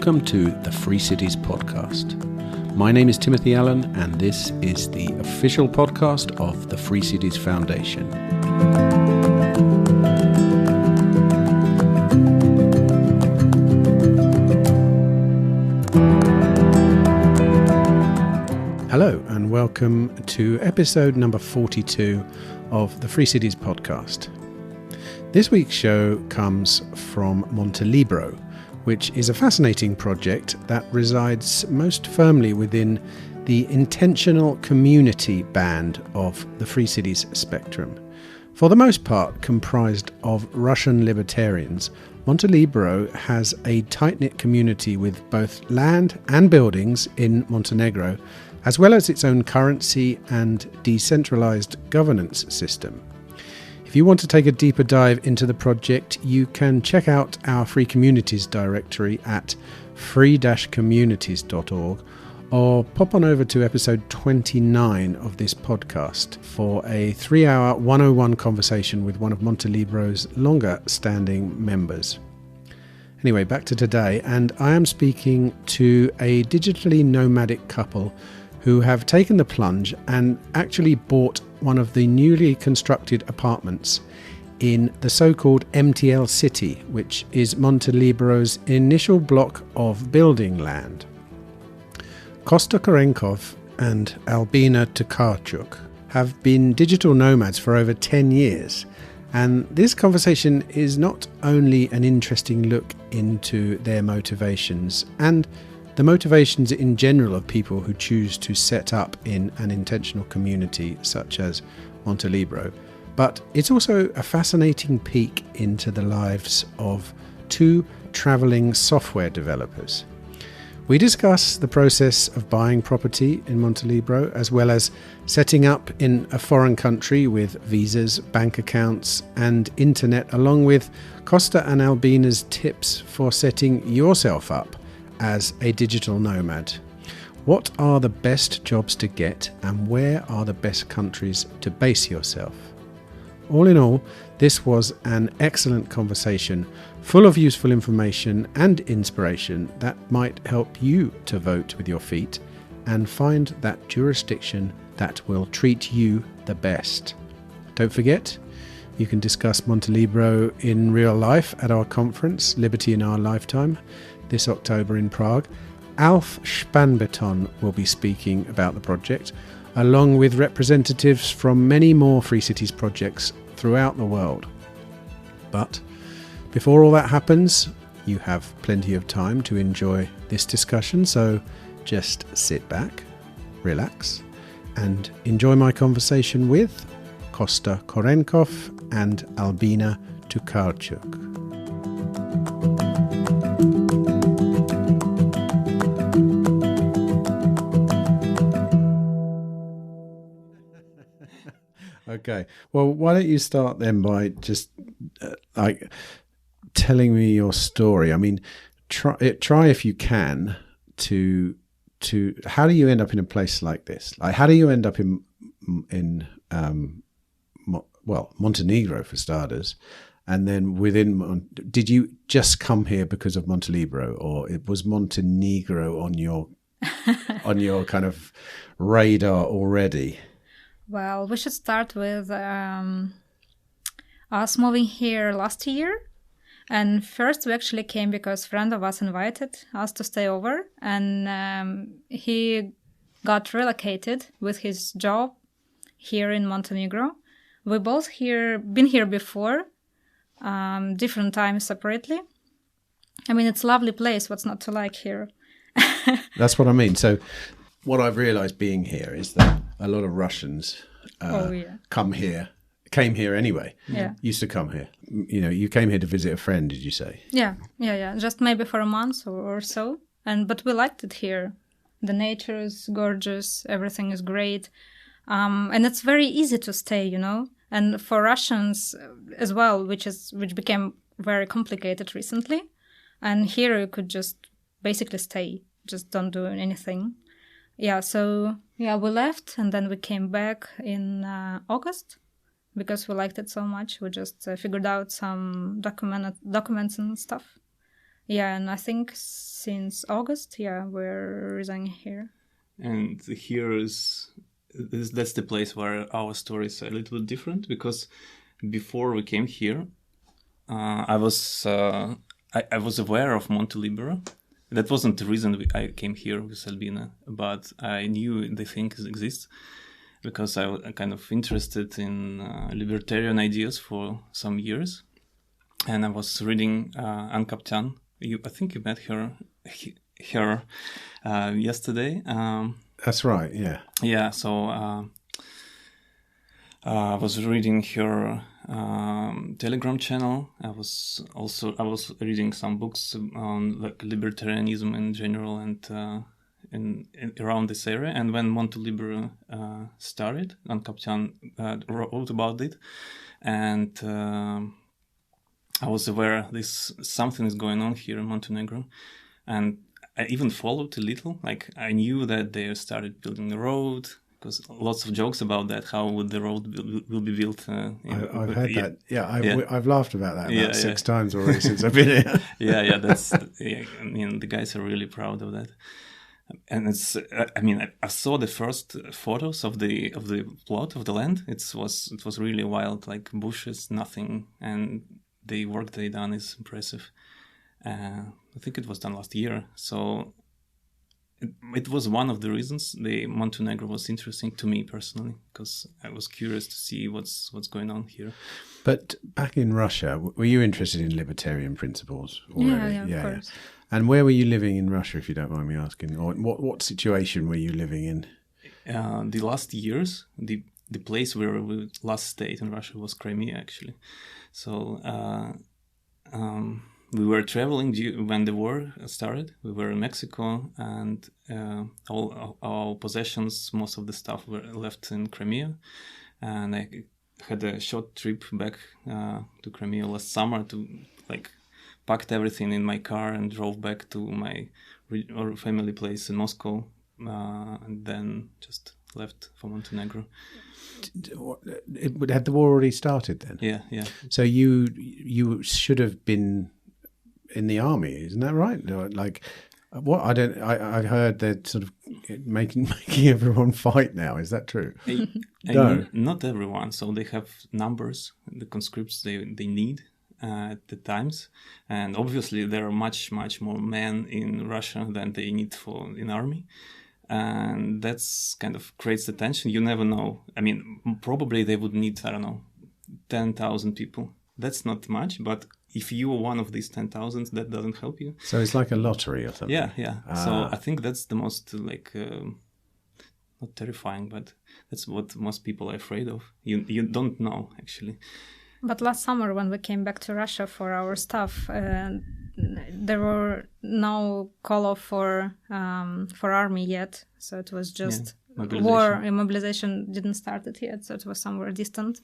Welcome to the Free Cities podcast. My name is Timothy Allen, and this is the official podcast of the Free Cities Foundation. Hello, and welcome to episode number 42 of the Free Cities podcast. This week's show comes from Montelibero, which is a fascinating project that resides most firmly within the intentional community band of the Free Cities spectrum. For the most part comprised of Russian libertarians, Montelibero has a tight-knit community with both land and buildings in Montenegro, as well as its own currency and decentralised governance system. If you want to take a deeper dive into the project, you can check out our Free Communities directory at free-communities.org or pop on over to episode 29 of this podcast for a 3-hour 101 conversation with one of Montelibero's longer-standing members. Anyway, back to today, and I am speaking to a digitally nomadic couple who have taken the plunge and actually bought one of the newly constructed apartments in the so-called MTL City, which is Montelibero's initial block of building land. Kosta Korenkov and Albina Tokarchuk have been digital nomads for over 10 years, and this conversation is not only an interesting look into their motivations and the motivations in general of people who choose to set up in an intentional community such as Montelibero, but it's also a fascinating peek into the lives of two travelling software developers. We discuss the process of buying property in Montelibero, as well as setting up in a foreign country with visas, bank accounts and internet, along with Kosta and Albina's tips for setting yourself up as a digital nomad. What are the best jobs to get, and where are the best countries to base yourself? All in all, this was an excellent conversation, full of useful information and inspiration that might help you to vote with your feet and find that jurisdiction that will treat you the best. Don't forget, you can discuss Montelibero in real life at our conference, Liberty in Our Lifetime, this October in Prague. Alf Spanbeton will be speaking about the project, along with representatives from many more Free Cities projects throughout the world. But before all that happens, you have plenty of time to enjoy this discussion, so just sit back, relax, and enjoy my conversation with Kosta Korenkov and Albina Tokarchuk. Okay, well, why don't you start then by just telling me your story? I mean, try if you can to how do you end up in a place like this? Like, how do you end up in Montenegro for starters, and then did you just come here because of Montelibero, or it was Montenegro on your kind of radar already? Well, we should start with us moving here last year. And first we actually came because a friend of us invited us to stay over. And he got relocated with his job here in Montenegro. We both been here before, different times separately. I mean, it's a lovely place. What's not to like here? That's what I mean. So what I've realised being here is that a lot of Russians came here anyway. Yeah. Used to come here. You know, you came here to visit a friend, did you say? Yeah. Just maybe for a month or so. But we liked it here. The nature is gorgeous. Everything is great. And it's very easy to stay, you know. And for Russians as well, which became very complicated recently. And here you could just basically stay. Just don't do anything. Yeah, so we left and then we came back in August because we liked it so much. We just figured out some documents and stuff. Yeah, and I think since August, we're resigning here. And here that's the place where our story is a little bit different, because before we came here, I was aware of Montelibero. That wasn't the reason I came here with Albina, but I knew the thing exists because I was kind of interested in libertarian ideas for some years, and I was reading Ann Kaptan. I think you met her yesterday. That's right. Yeah. Yeah. So I was reading her Telegram channel. I was reading some books on like libertarianism in general and in around this area. And when Montelibero started, Ann Kaptan wrote about it, and I was aware something is going on here in Montenegro, and I even followed a little. Like I knew that they started building the road, because lots of jokes about that. How would the road will be built? I've heard that. Yeah, I've laughed about that about 6 times already since I've been here. Yeah. That's. I mean, the guys are really proud of that. And it's. I mean, I saw the first photos of the plot of the land. It was really wild, like bushes, nothing, and the work they done is impressive. I think it was done last year, so it was one of the reasons the Montenegro was interesting to me personally, because I was curious to see what's going on here. But back in Russia, were you interested in libertarian principles already? Yeah, of course. And where were you living in Russia, if you don't mind me asking? Or what situation were you living in? The last years, the place where we last stayed in Russia was Crimea, actually. So we were traveling when the war started. We were in Mexico, and all our possessions, most of the stuff were left in Crimea. And I had a short trip back to Crimea last summer to packed everything in my car and drove back to my family place in Moscow, and then just left for Montenegro. Had the war already started then? Yeah. So you should have been in the army, isn't that right? Like, what? I heard they're sort of making everyone fight now. Is that true? No, not everyone. So they have numbers, the conscripts they need at the times, and obviously there are much more men in Russia than they need in army. And that's kind of creates the tension. You never know. I mean, probably they would need, 10,000 people. That's not much, but if you are one of these 10,000, that doesn't help you. So it's like a lottery or something. Yeah. So I think that's the most not terrifying, but that's what most people are afraid of. You don't know, actually. But last summer, when we came back to Russia for our stuff, there were no call off for army yet, so it was just war. Mobilization didn't start it yet, so it was somewhere distant.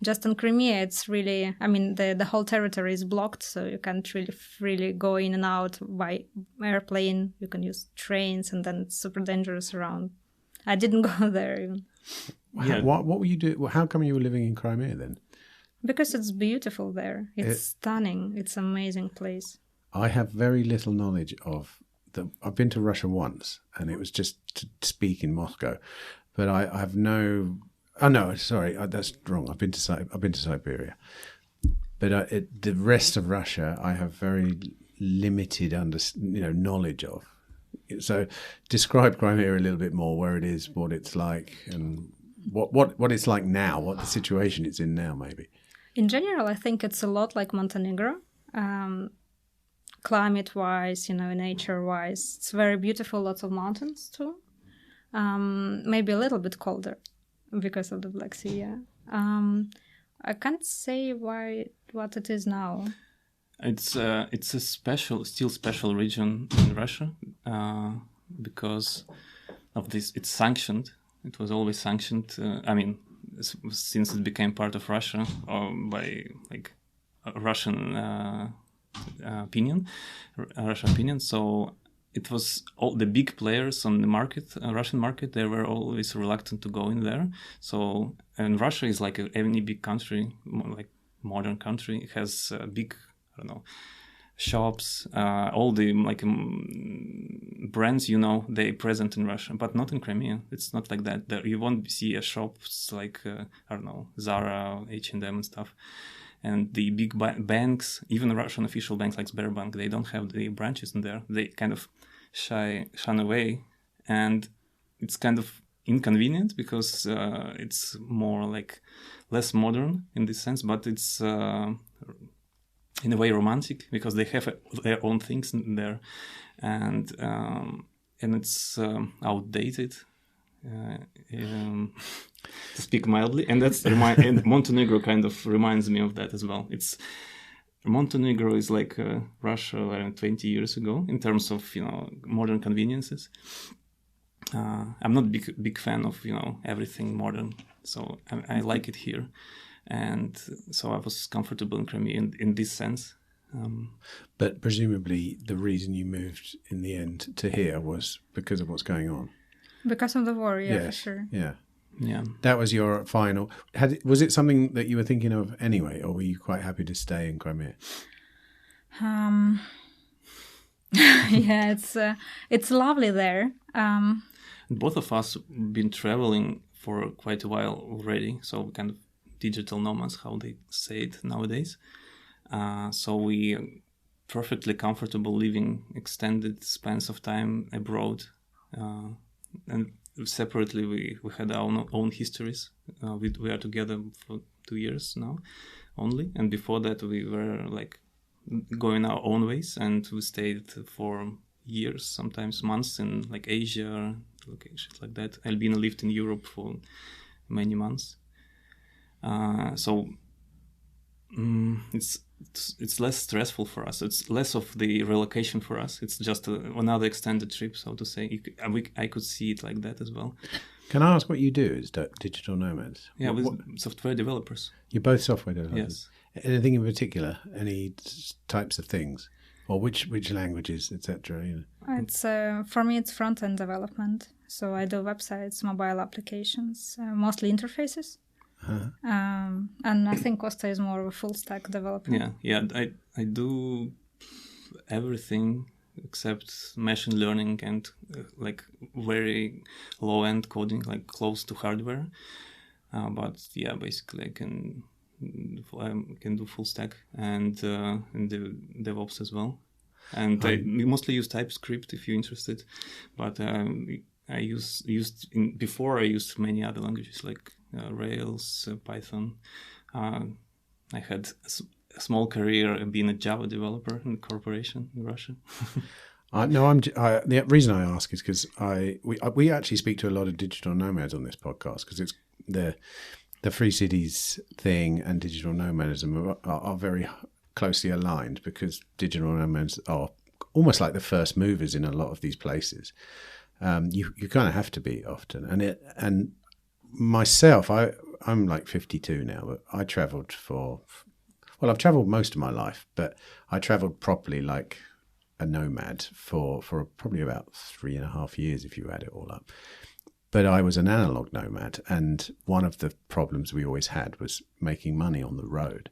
Just in Crimea, it's really, the whole territory is blocked, so you can't really freely go in and out by airplane. You can use trains, and then it's super dangerous around. I didn't go there even. What were you doing? How come you were living in Crimea then? Because it's beautiful there. It's stunning. It's an amazing place. I have very little knowledge of I've been to Russia once, and it was just to speak in Moscow. But I have no. Oh no, sorry, that's wrong. I've been to Siberia, but the rest of Russia I have very limited knowledge of. So describe Crimea a little bit more, where it is, what it's like, and what it's like now, what the situation it's in now, maybe. In general, I think it's a lot like Montenegro, climate-wise, nature-wise. It's very beautiful, lots of mountains too. Maybe a little bit colder because of the Black Sea. Yeah. I can't say what it is now. It's a still special region in Russia because of this. It's sanctioned. It was always sanctioned. Since it became part of Russia by Russian opinion. So it was all the big players on the market, Russian market. They were always reluctant to go in there. So, and Russia is like any big country, like modern country. It has big, shops, all the brands, they present in Russia, but not in Crimea. It's not like that. There, you won't see a shops like I don't know, Zara, H&M and stuff. And the big banks, even Russian official banks like Sberbank, they don't have the branches in there. They kind of shun away, and it's kind of inconvenient because it's more like less modern in this sense, but it's in a way romantic because they have their own things in there, and it's outdated, to speak mildly, and and Montenegro kind of reminds me of that as well. Montenegro is like Russia around 20 years ago in terms of modern conveniences. I'm not big fan of everything modern, so I like it here, and so I was comfortable in Crimea in this sense. But presumably the reason you moved in the end to here was because of what's going on. Because of the war, yeah, yes. For sure. Yeah. That was your final. Was it something that you were thinking of anyway, or were you quite happy to stay in Crimea? Yeah, it's lovely there. Both of us been traveling for quite a while already, so kind of digital nomads, how they say it nowadays. So we are perfectly comfortable living extended spans of time abroad, and separately we had our own histories. We are together for 2 years now only, and before that we were like going our own ways, and we stayed for years, sometimes months, in like Asia, locations like that. Albina lived in Europe for many months, so it's less stressful for us. It's less of the relocation for us. It's just another extended trip, so to say. I could see it like that as well. Can I ask what you do as digital nomads? Yeah, with software developers. You're both software developers? Yes. Anything in particular? Any types of things? Or which languages, etc.? It's for me, it's front-end development. So I do websites, mobile applications, mostly interfaces. Uh-huh. And I think Kosta is more of a full-stack developer. Yeah. I do everything except machine learning and like very low-end coding, like close to hardware. But yeah, basically I can do full stack and the DevOps as well. And I mostly use TypeScript if you're interested. But before I used many other languages like Rails, Python. I had a small career being a Java developer in a corporation in Russia. The reason I ask is because we actually speak to a lot of digital nomads on this podcast, because it's the Free Cities thing and digital nomadism are very closely aligned, because digital nomads are almost like the first movers in a lot of these places. You kind of have to be often, and myself, I'm like 52 now, but I travelled I've travelled most of my life, but I travelled properly like a nomad for probably about 3.5 years if you add it all up. But I was an analog nomad, and one of the problems we always had was making money on the road.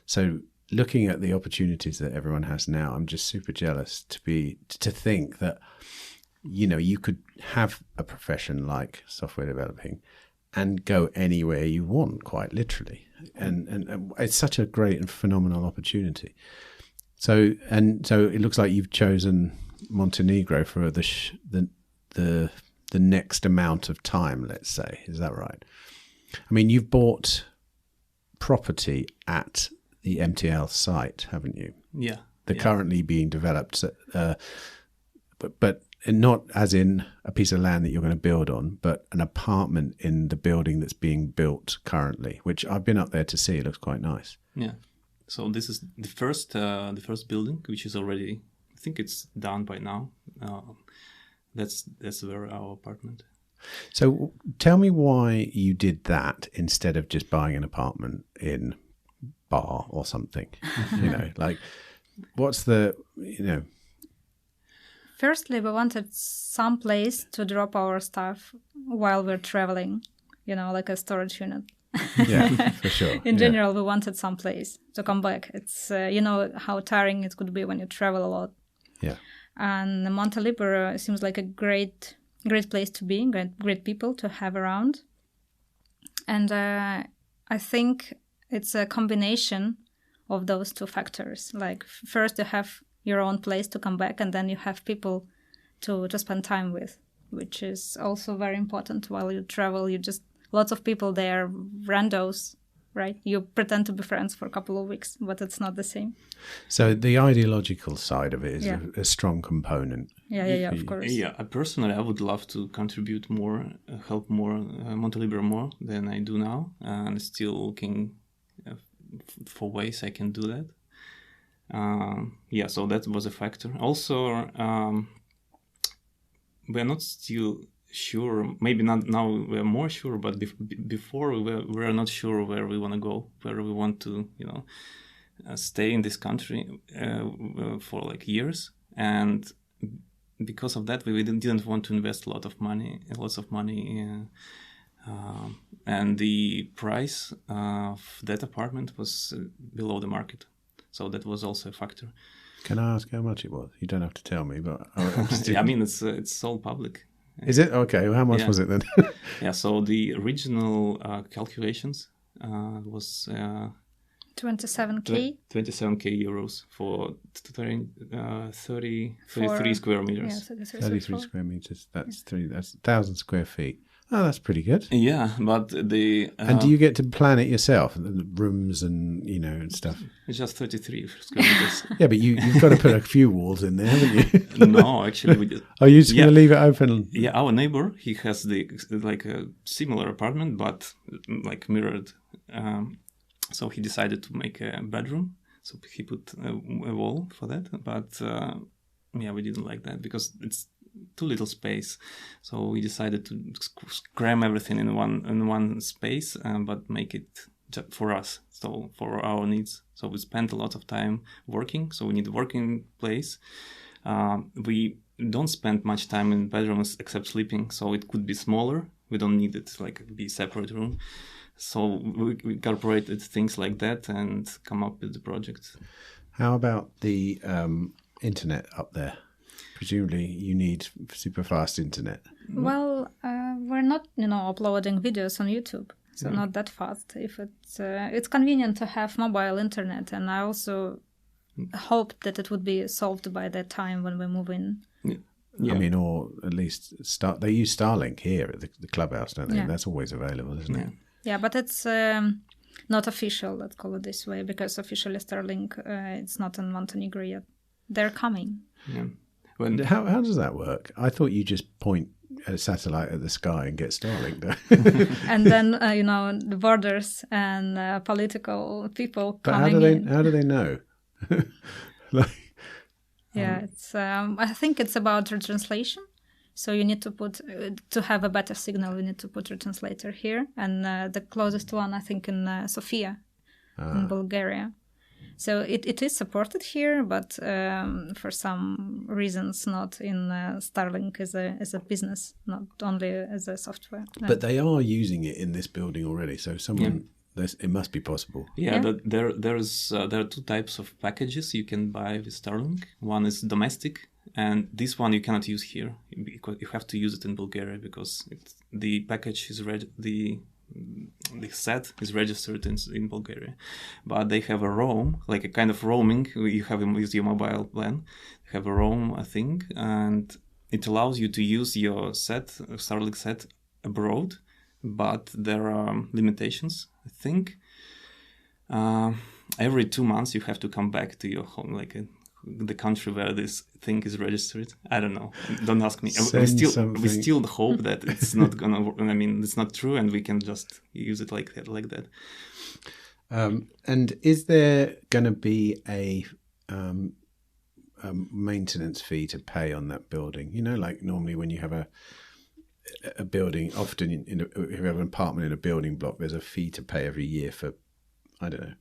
So looking at the opportunities that everyone has now, I'm just super jealous to think that you could have a profession like software developing and go anywhere you want, quite literally. And it's such a great and phenomenal opportunity. So it looks like you've chosen Montenegro for the next amount of time, let's say. Is that right? I mean, you've bought property at the MTL site, haven't you? Yeah. They're currently being developed, but not as in a piece of land that you're going to build on, but an apartment in the building that's being built currently, which I've been up there to see. It looks quite nice. Yeah. So this is the first building, which is already, I think it's done by now. That's where our apartment. So tell me why you did that instead of just buying an apartment in Bar or something. Like what's the Firstly, we wanted some place to drop our stuff while we're traveling, like a storage unit. Yeah, for sure. In general, we wanted some place to come back. It's you know how tiring it could be when you travel a lot. Yeah. And Montelibero seems like a great place to be, great people to have around. And I think it's a combination of those two factors. Like first you have your own place to come back, and then you have people to spend time with, which is also very important while you travel. You just, lots of people there, randos, right? You pretend to be friends for a couple of weeks, but it's not the same. So the ideological side of it is a strong component. Yeah, of course. Yeah, personally, I would love to contribute more, help more, Montelibero more than I do now, and still looking for ways I can do that. So that was a factor. Also, we're not still sure, maybe not now we're more sure, but before we were not sure where we want to go, where we want to, stay in this country for like years. And because of that, we didn't want to invest lots of money, and the price of that apartment was below the market. So that was also a factor. Can I ask how much it was? You don't have to tell me, but I mean, it's all public. Is it? Okay, well, how much was it then? So the original calculations was 27k? 27k euros for 33 square meters. Yeah, 33 square meters. That's 1,000 square feet. Oh, that's pretty good. Yeah, but the... and do you get to plan it yourself? The rooms and, and stuff? It's just 33 square meters. Yeah, but you've got to put a few walls in there, haven't you? No, actually we just... Are you just going to leave it open? Yeah, our neighbor, he has like a similar apartment, but like mirrored. So he decided to make a bedroom. So he put a wall for that. But we didn't like that because it's too little space. So we decided to cram everything in one space, but make it for us, so for our needs. So we spent a lot of time working. So we need a working place. We don't spend much time in bedrooms except sleeping. So it could be smaller. We don't need it like be separate room. So we incorporated things like that and come up with the project. How about the internet up there? Presumably you need super fast internet. Well, we're not, uploading videos on YouTube, so not that fast. If it's convenient to have mobile internet, and I also hoped that it would be solved by the time when we move in. Yeah. I mean, or at least they use Starlink here at the clubhouse, don't they? Yeah. That's always available, isn't it? Yeah, but it's not official, let's call it this way, because officially Starlink, it's not in Montenegro yet. They're coming. Yeah. How does that work? I thought you just point a satellite at the sky and get Starlink. And then, the borders and political people coming in. How do they know? It's. I think it's about retranslation. So you need to to have a better signal, you need to put a translator here. And the closest one, I think, in Sofia, in Bulgaria. So it is supported here, but for some reasons not in Starlink as a business, not only as a software. But they are using it in this building already, so it must be possible. There are two types of packages you can buy with Starlink. One is domestic, and this one you cannot use here because you have to use it in Bulgaria because the package is the set is registered in Bulgaria, but they have a roam, like a kind of roaming you have with your mobile plan. They have a roam, I think, and it allows you to use your Starlink set abroad, but there are limitations. I think every 2 months you have to come back to your home, the country where this thing is registered. I don't know. Don't ask me. We still hope that it's not gonna. It's not true, and we can just use it like that. And is there going to be a maintenance fee to pay on that building? Like normally when you have a building, often if you have an apartment in a building block, there's a fee to pay every year for, I don't know,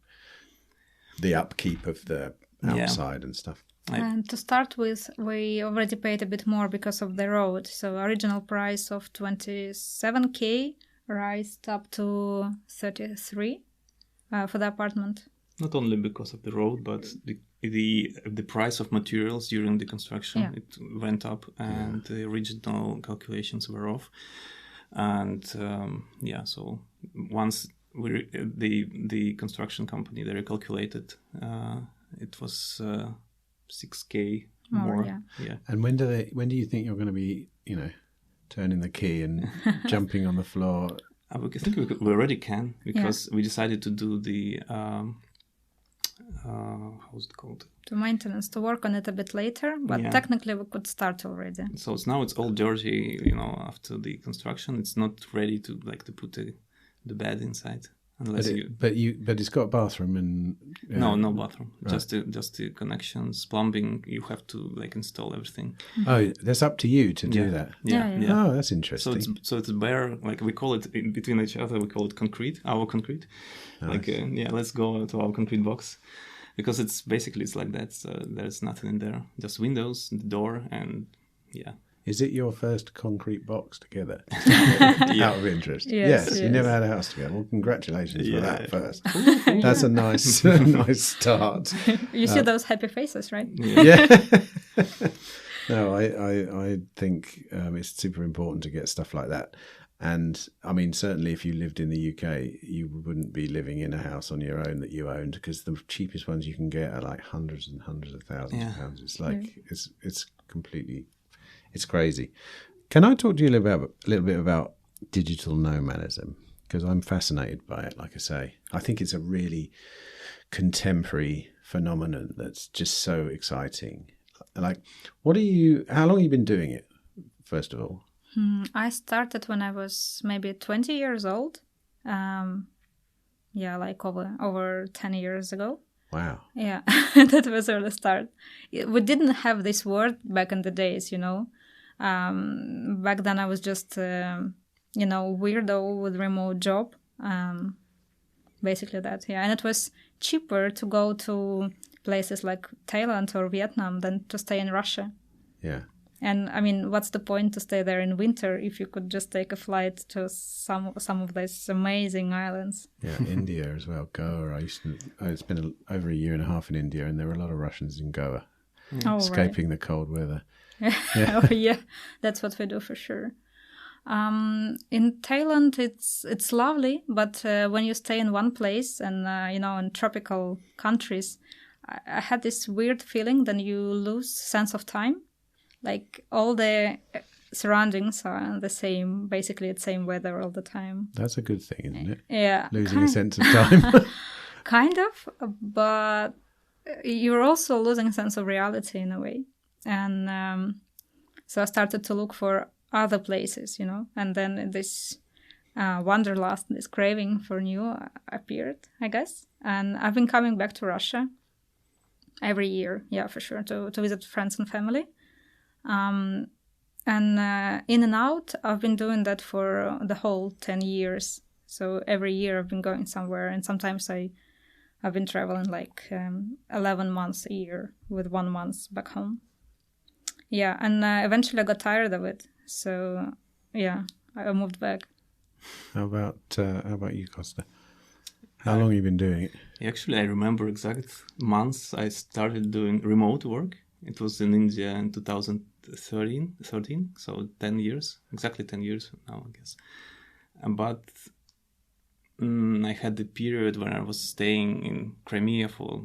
the upkeep of the outside and stuff. And to start with, we already paid a bit more because of the road. So original price of 27k raised up to 33 for the apartment. Not only because of the road, but the price of materials during the construction, it went up, and the original calculations were off. And so once the construction company, they recalculated, it was 6K more. Yeah. And when do you think you're going to be, turning the key and jumping on the floor? I think we already can, because we decided to do the how's it called? The maintenance, to work on it a bit later, but technically we could start already. So it's all dirty, after the construction. It's not ready to put the bed inside. But it's got a bathroom and no bathroom. Right. Just the connections, plumbing. You have to install everything. Oh, that's up to you to do that. Yeah. Oh, that's interesting. So it's bare. We call it in between each other. We call it concrete. Our concrete. Nice. Let's go to our concrete box, because it's like that. So there's nothing in there. Just windows, the door, and Is it your first concrete box together? Out of interest. Yes. You never had a house together. Well, congratulations for that first. That's a nice start. You see those happy faces, right? Yeah. No, I think it's super important to get stuff like that. And I mean, certainly if you lived in the UK, you wouldn't be living in a house on your own that you owned, because the cheapest ones you can get are like hundreds and hundreds of thousands of pounds. It's it's completely... It's crazy. Can I talk to you a little bit about digital nomadism? Because I'm fascinated by it, like I say. I think it's a really contemporary phenomenon that's just so exciting. How long have you been doing it, first of all? I started when I was maybe 20 years old. Over 10 years ago. Wow. Yeah, that was the start. We didn't have this word back in the days, Back then I was just, weirdo with remote job. Basically that, And it was cheaper to go to places like Thailand or Vietnam than to stay in Russia. Yeah. And I mean, what's the point to stay there in winter if you could just take a flight to some of these amazing islands? Yeah, India as well. Goa. It's been over a year and a half in India, and there were a lot of Russians in Goa, escaping the cold weather. Yeah. That's what we do for sure. In Thailand, it's lovely, but when you stay in one place and in tropical countries, I had this weird feeling that you lose sense of time. Like all the surroundings are the same, basically the same weather all the time. That's a good thing, isn't it? Yeah. Losing a sense of time. Kind of, but you're also losing a sense of reality in a way. And so I started to look for other places, and then this wanderlust, this craving for new appeared, I guess. And I've been coming back to Russia every year, for sure, to visit friends and family. And in and out, I've been doing that for the whole 10 years. So every year I've been going somewhere, and sometimes I've been traveling 11 months a year with 1 month back home. Yeah, and eventually I got tired of it. So, I moved back. How about you, Kosta? How long have you been doing it? Actually, I remember exact months I started doing remote work. It was in India in 2013, so 10 years, exactly 10 years now, I guess. But I had the period when I was staying in Crimea for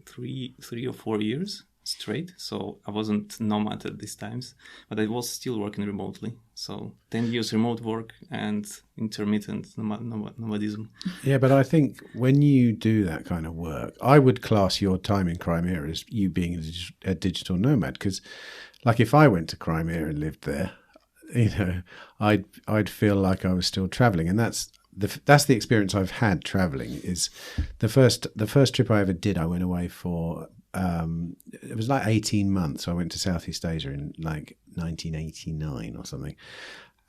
3 or 4 years straight, so I wasn't nomad at these times, but I was still working remotely. So 10 years remote work and intermittent nomadism. Yeah, but I think when you do that kind of work, I would class your time in Crimea as you being a digital nomad, because if I went to Crimea and lived there, I'd feel like I was still traveling, and that's the experience I've had traveling. Is the first trip I ever did, I went away for it was 18 months. I went to Southeast Asia in 1989 or something,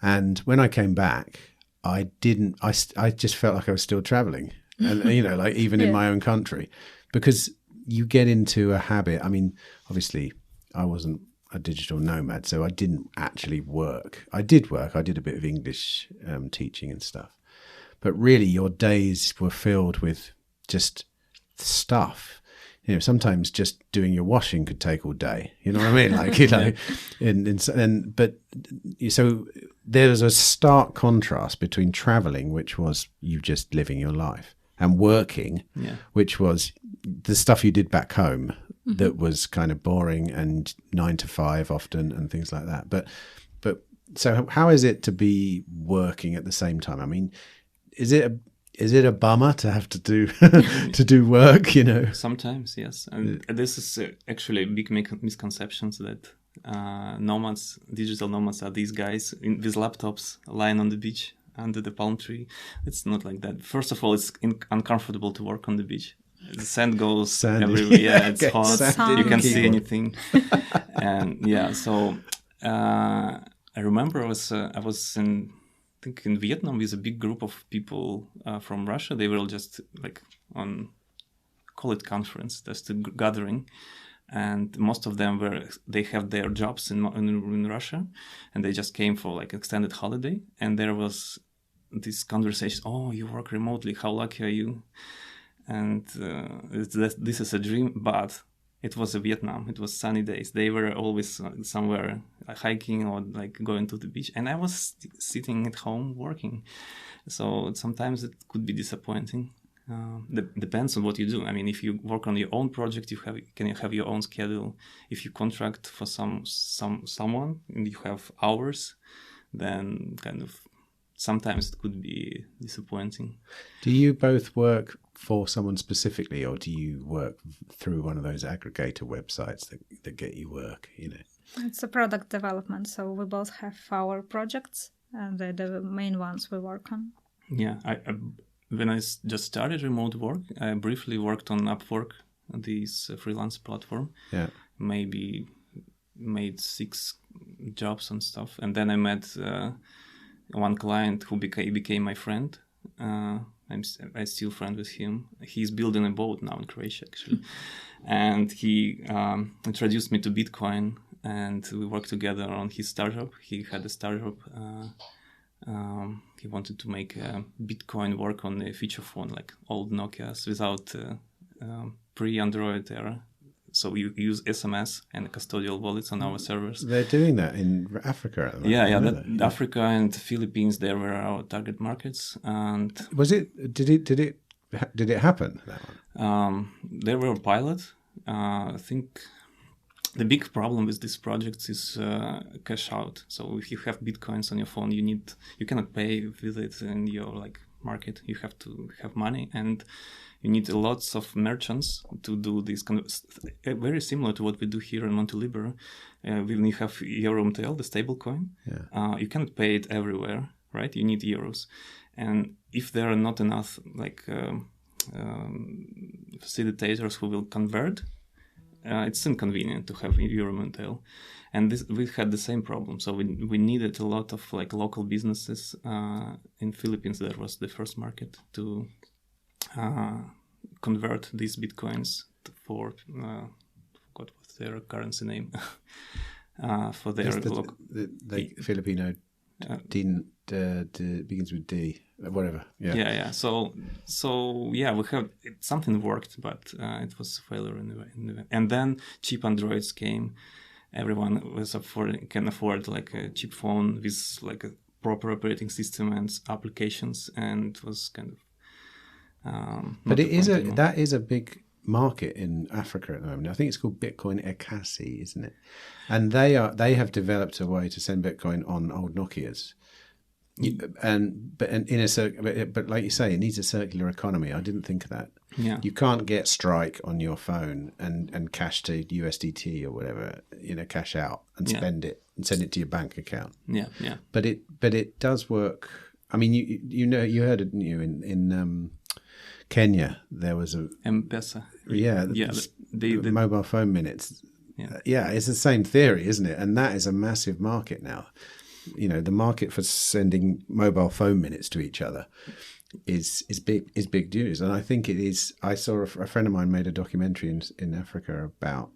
and when I came back, I just felt like I was still traveling, and even in my own country, because you get into a habit. I mean, obviously I wasn't a digital nomad, so I didn't actually work. I did work. I did a bit of English teaching and stuff. But really, your days were filled with just stuff. You know, sometimes just doing your washing could take all day. You know what I mean? Like, you know, so there was a stark contrast between traveling, which was you just living your life, and working, which was the stuff you did back home that was kind of boring and 9 to 5 often and things like that. But so how is it to be working at the same time? I mean, is it a bummer to have to do to do work, you know? Sometimes, yes. And this is actually a big misconceptions that nomads, digital nomads, are these guys with laptops lying on the beach under the palm tree. It's not like that. First of all, it's uncomfortable to work on the beach. The sand goes everywhere. Yeah, it's hot. You can't see anything. And so I remember I was in Vietnam with a big group of people from Russia. They were just like on, call it conference, just a gathering. And most of them they have their jobs in Russia, and they just came for like extended holiday. And there was this conversation, oh, you work remotely, how lucky are you? And this is a dream, but it was Vietnam. It was sunny days. They were always somewhere hiking or like going to the beach. And I was sitting at home working. So sometimes it could be disappointing. Depends on what you do. I mean, if you work on your own project, you can have your own schedule. If you contract for someone and you have hours, then kind of sometimes it could be disappointing. Do you both work for someone specifically, or do you work through one of those aggregator websites that get you work, you know? It's a product development, so we both have our projects, and they're the main ones we work on. Yeah, when I just started remote work, I briefly worked on Upwork, this freelance platform. Yeah. Maybe made 6 jobs and stuff. And then I met one client who became my friend. I'm still friend with him. He's building a boat now in Croatia, actually. And he introduced me to Bitcoin, and we worked together on his startup. He had a startup. He wanted to make Bitcoin work on a feature phone, like old Nokias, without pre-Android era. So we use SMS and custodial wallets on our servers. They're doing that in Africa at the moment. Yeah. Africa and Philippines, they were our target markets. And did it happen? That one? There were pilots. I think the big problem with these projects is cash out. So if you have Bitcoins on your phone, you cannot pay with it in your market. You have to have money, and you need lots of merchants to do this kind of very similar to what we do here in Montelibero. When you have Euro MTL, the stable coin, you cannot pay it everywhere, right? You need euros. And if there are not enough facilitators who will convert, it's inconvenient to have Euro MTL. And we had the same problem. So we needed a lot of local businesses. In Philippines, that was the first market to convert these bitcoins for what was their currency name for their the Filipino begins with D, whatever. Yeah. So we have something worked, but it was a failure anyway. And then cheap Androids came. Everyone can afford a cheap phone with a proper operating system and applications, and it was kind of. But that is a big market in Africa at the moment. I think it's called Bitcoin Ekasi, isn't it? And they have developed a way to send Bitcoin on old Nokias. But like you say, it needs a circular economy. I didn't think of that. Yeah. You can't get Strike on your phone and cash to USDT or whatever, cash out and spend it and send it to your bank account. Yeah. But it does work. I mean, you heard it, didn't you? In Kenya, there was a M-Pesa. Yeah. The mobile phone minutes. Yeah, it's the same theory, isn't it? And that is a massive market now. The market for sending mobile phone minutes to each other is big news, and I think it is. I saw a friend of mine made a documentary in Africa about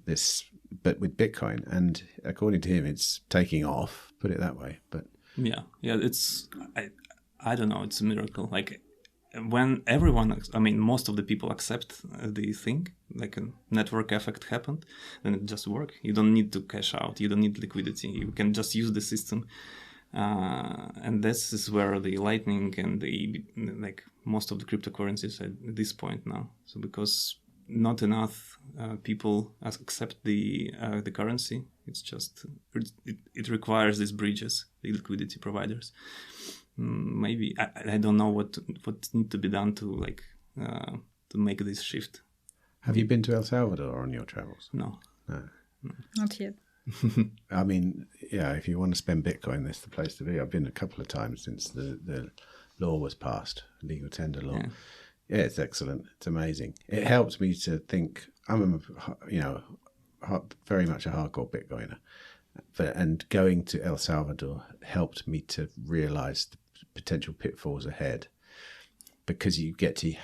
this but with Bitcoin, and according to him, it's taking off. Put it that way, but yeah, it's I don't know. It's a miracle. Like when everyone, I mean, most of the people accept the thing, like a network effect happened, then it just works. You don't need to cash out. You don't need liquidity. You can just use the system. And this is where the Lightning and the like most of the cryptocurrencies at this point now. So because not enough people accept the currency, it's just it requires these bridges, the liquidity providers. Maybe I don't know what needs to be done to to make this shift. Have you been to El Salvador on your travels? No. Not yet. I mean, yeah, if you want to spend Bitcoin, this is the place to be. I've been a couple of times since the law was passed, legal tender law. Yeah, it's excellent. It's amazing. It helps me to think. I'm very much a hardcore Bitcoiner, and going to El Salvador helped me to realize the potential pitfalls ahead, because you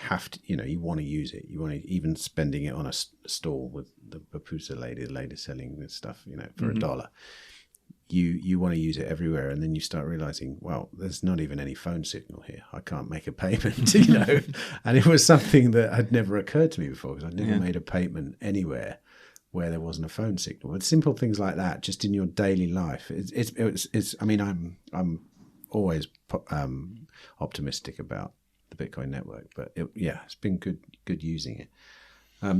have to, you want to use it. You want to, even spending it on a stall with the pupusa lady, the lady selling this stuff, for $1. You want to use it everywhere, and then you start realizing, well, there's not even any phone signal here. I can't make a payment, And it was something that had never occurred to me before, because I'd never made a payment anywhere where there wasn't a phone signal. But simple things like that, just in your daily life, it's. I mean, I'm always optimistic about the Bitcoin network, but it's been good using it.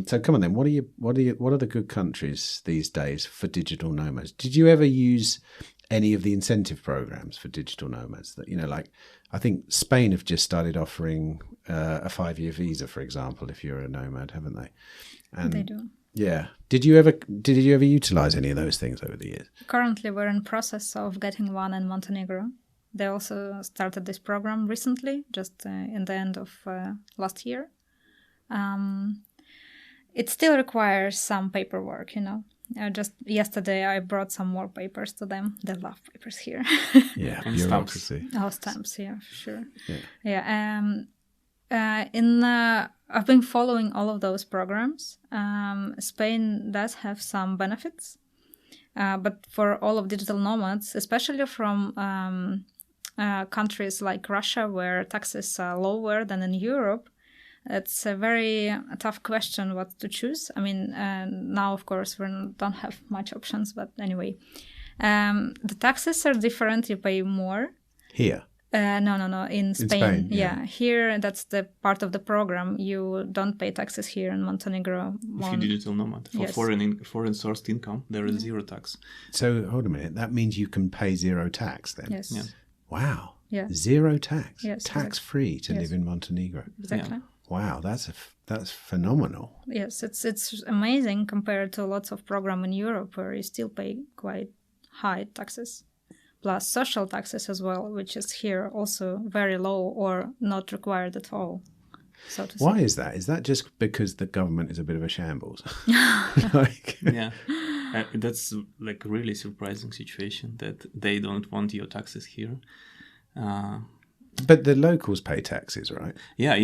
So come on then, what are the good countries these days for digital nomads? Did you ever use any of the incentive programs for digital nomads? That like I think Spain have just started offering a 5-year visa, for example, if you're a nomad, haven't they? And they do. Yeah. Did you ever utilize any of those things over the years? Currently, we're in process of getting one in Montenegro. They also started this program recently, just in the end of last year. It still requires some paperwork, Just yesterday, I brought some more papers to them. They love papers here. Yeah, bureaucracy. Stamps, yeah, for sure. Yeah. I've been following all of those programs. Spain does have some benefits, but for all of digital nomads, especially from countries like Russia, where taxes are lower than in Europe, it's a very tough question what to choose. I mean, now, of course, we don't have much options, but anyway. The taxes are different. You pay more. Here? No. In Spain. Yeah. Here, that's the part of the program. You don't pay taxes here in Montenegro. If you're digital nomad. For foreign sourced income, there is zero tax. So, hold a minute. That means you can pay zero tax then? Yes. Yeah. Wow. Yeah. Zero tax. Yes. Tax-free to live in Montenegro. Exactly. Yeah. Wow, that's phenomenal. Yes, it's amazing compared to lots of programs in Europe where you still pay quite high taxes, plus social taxes as well, which is here also very low or not required at all. So to Why say. is that? Is that just because the government is a bit of a shambles? Yeah, that's like a really surprising situation that they don't want your taxes here. But the locals pay taxes, right? Yeah,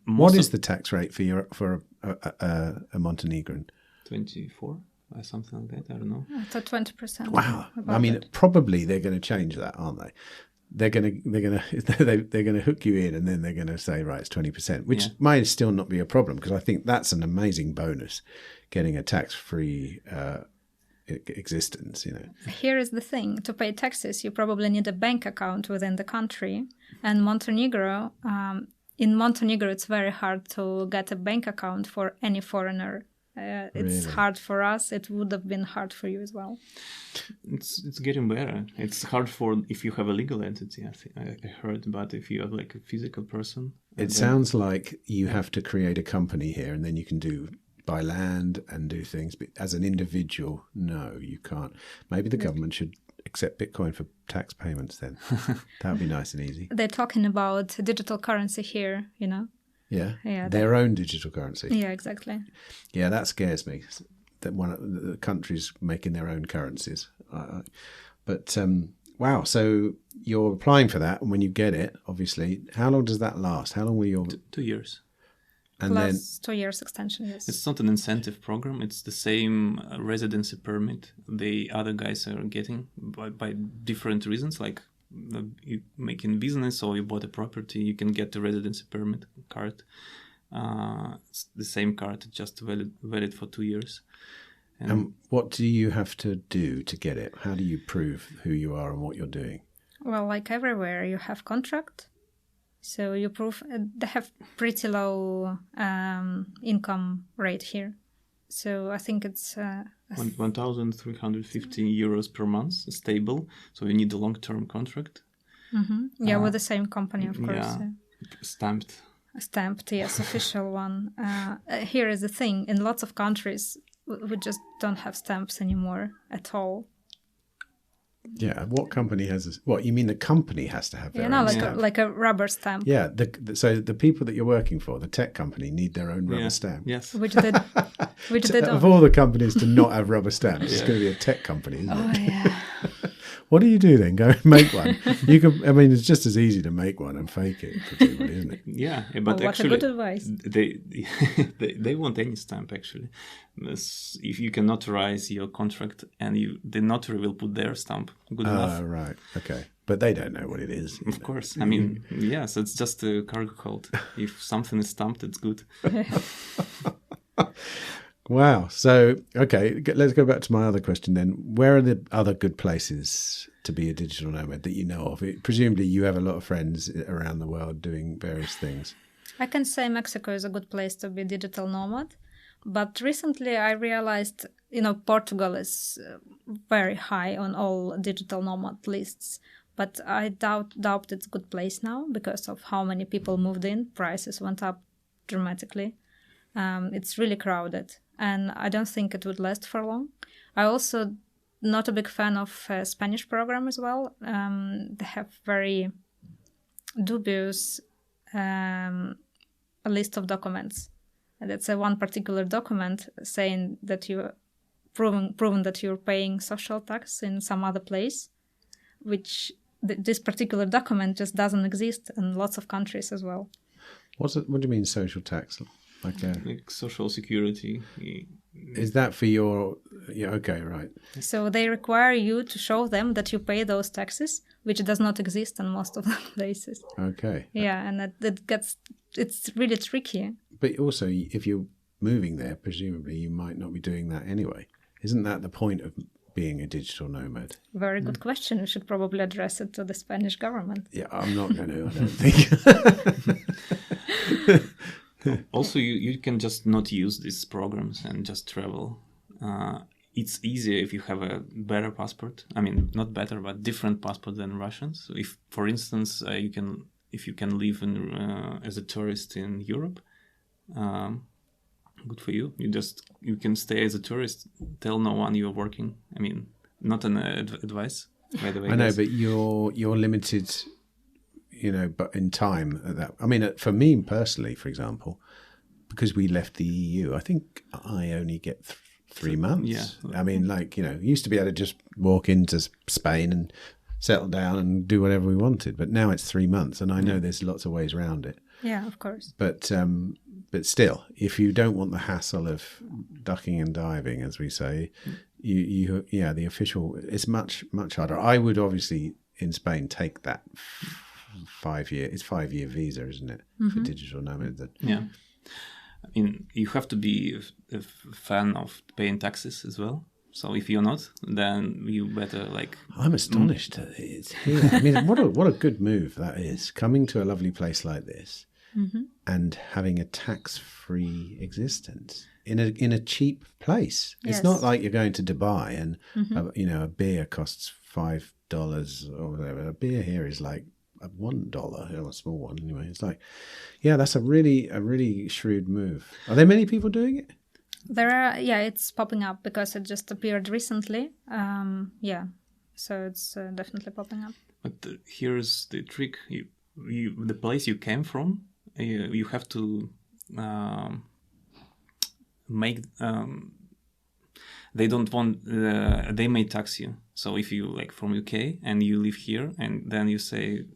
what is the tax rate for a Montenegrin? 24 or something like that. I don't know. It's at 20%. Wow. I mean, probably they're going to change that, aren't they? They're going to hook you in, and then they're going to say, right, it's 20%, which might still not be a problem, because I think that's an amazing bonus, getting a tax-free existence. Here is the thing: to pay taxes, you probably need a bank account within the country, and Montenegro. In Montenegro, it's very hard to get a bank account for any foreigner. It's hard for us. It would have been hard for you as well. It's getting better. It's hard if you have a legal entity, I heard, but if you have like a physical person. It sounds like you have to create a company here, and then you can buy land and do things. But as an individual, no, you can't. Maybe the government should accept Bitcoin for tax payments then. That would be nice and easy. They're talking about digital currency here, Yeah, their own digital currency. Yeah, exactly. Yeah, that scares me, that one of the countries making their own currencies. But wow, so you're applying for that, and when you get it, obviously, how long does that last? How long will your 2 years? And plus 2 years extension, yes. It's not an incentive program. It's the same residency permit the other guys are getting by different reasons. Like you making business or you bought a property, you can get the residency permit card. It's the same card, just valid for 2 years. And what do you have to do to get it? How do you prove who you are and what you're doing? Well, like everywhere, you have contract. So you prove they have pretty low income rate here. So I think it's 1,350 euros per month, stable. So you need a long-term contract. Mm-hmm. Yeah, with the same company, of course. Yeah, stamped. Stamped, yes, official one. Here is the thing: in lots of countries, we just don't have stamps anymore at all. Yeah, what company has this? What, you mean the company has to have their own stamp? Like a rubber stamp. Yeah, so the people that you're working for, the tech company, need their own rubber stamp. Yes. Which they don't. Of all the companies to not have rubber stamps, it's going to be a tech company, isn't it? Oh, yeah. What do you do then? Go and make one. You can. I mean, it's just as easy to make one and fake it, presumably, isn't it? Yeah, but actually, what a good advice. They want any stamp actually. If you can notarize your contract, and the notary will put their stamp, good enough. Oh, right, okay, but they don't know what it is. Of course, I mean, yes, it's just a cargo code. If something is stamped, it's good. Wow. So, okay, let's go back to my other question then. Where are the other good places to be a digital nomad that you know of? Presumably you have a lot of friends around the world doing various things. I can say Mexico is a good place to be digital nomad. But recently I realized, Portugal is very high on all digital nomad lists. But I doubt it's a good place now because of how many people moved in. Prices went up dramatically. It's really crowded. And I don't think it would last for long. I also not a big fan of Spanish program as well. They have very dubious a list of documents. And that's one particular document saying that you proven that you're paying social tax in some other place, which this particular document just doesn't exist in lots of countries as well. What do you mean social tax? Like social security. Is that for your... Yeah, okay, right. So they require you to show them that you pay those taxes, which does not exist in most of the places. Okay. Yeah, and it's really tricky. But also, if you're moving there, presumably you might not be doing that anyway. Isn't that the point of being a digital nomad? Very good question. We should probably address it to the Spanish government. Yeah, I'm not going to, I don't think. Also, you can just not use these programs and just travel. It's easier if you have a better passport. I mean, not better, but different passport than Russians. So if, for instance, if you can live as a tourist in Europe, good for you. You can stay as a tourist. Tell no one you're working. I mean, not an advice, by the way. I know, but you're limited. But in time at that. I mean, for me personally, for example, because we left the EU, I think I only get 3 months. Yeah. I mean, used to be able to just walk into Spain and settle down and do whatever we wanted, but now it's 3 months, and I know there's lots of ways around it. Yeah, of course. But still, if you don't want the hassle of ducking and diving, as we say, the official, it's much harder. I would obviously in Spain take that 5-year visa, isn't it, for digital nomads? Yeah, I mean, you have to be a fan of paying taxes as well. So if you're not, then you better I'm astonished that it's here. I mean, what a good move that is, coming to a lovely place like this and having a tax-free existence in a cheap place. Yes. It's not like you're going to Dubai and a beer costs $5 or whatever. A beer here is like $1 or a small one anyway. It's that's a really shrewd move. Are there many people doing it? There are, it's popping up because it just appeared recently. So it's definitely popping up. But here's the trick: the place you came from, you have to make. They don't want. They may tax you. So if you from UK and you live here, and then you say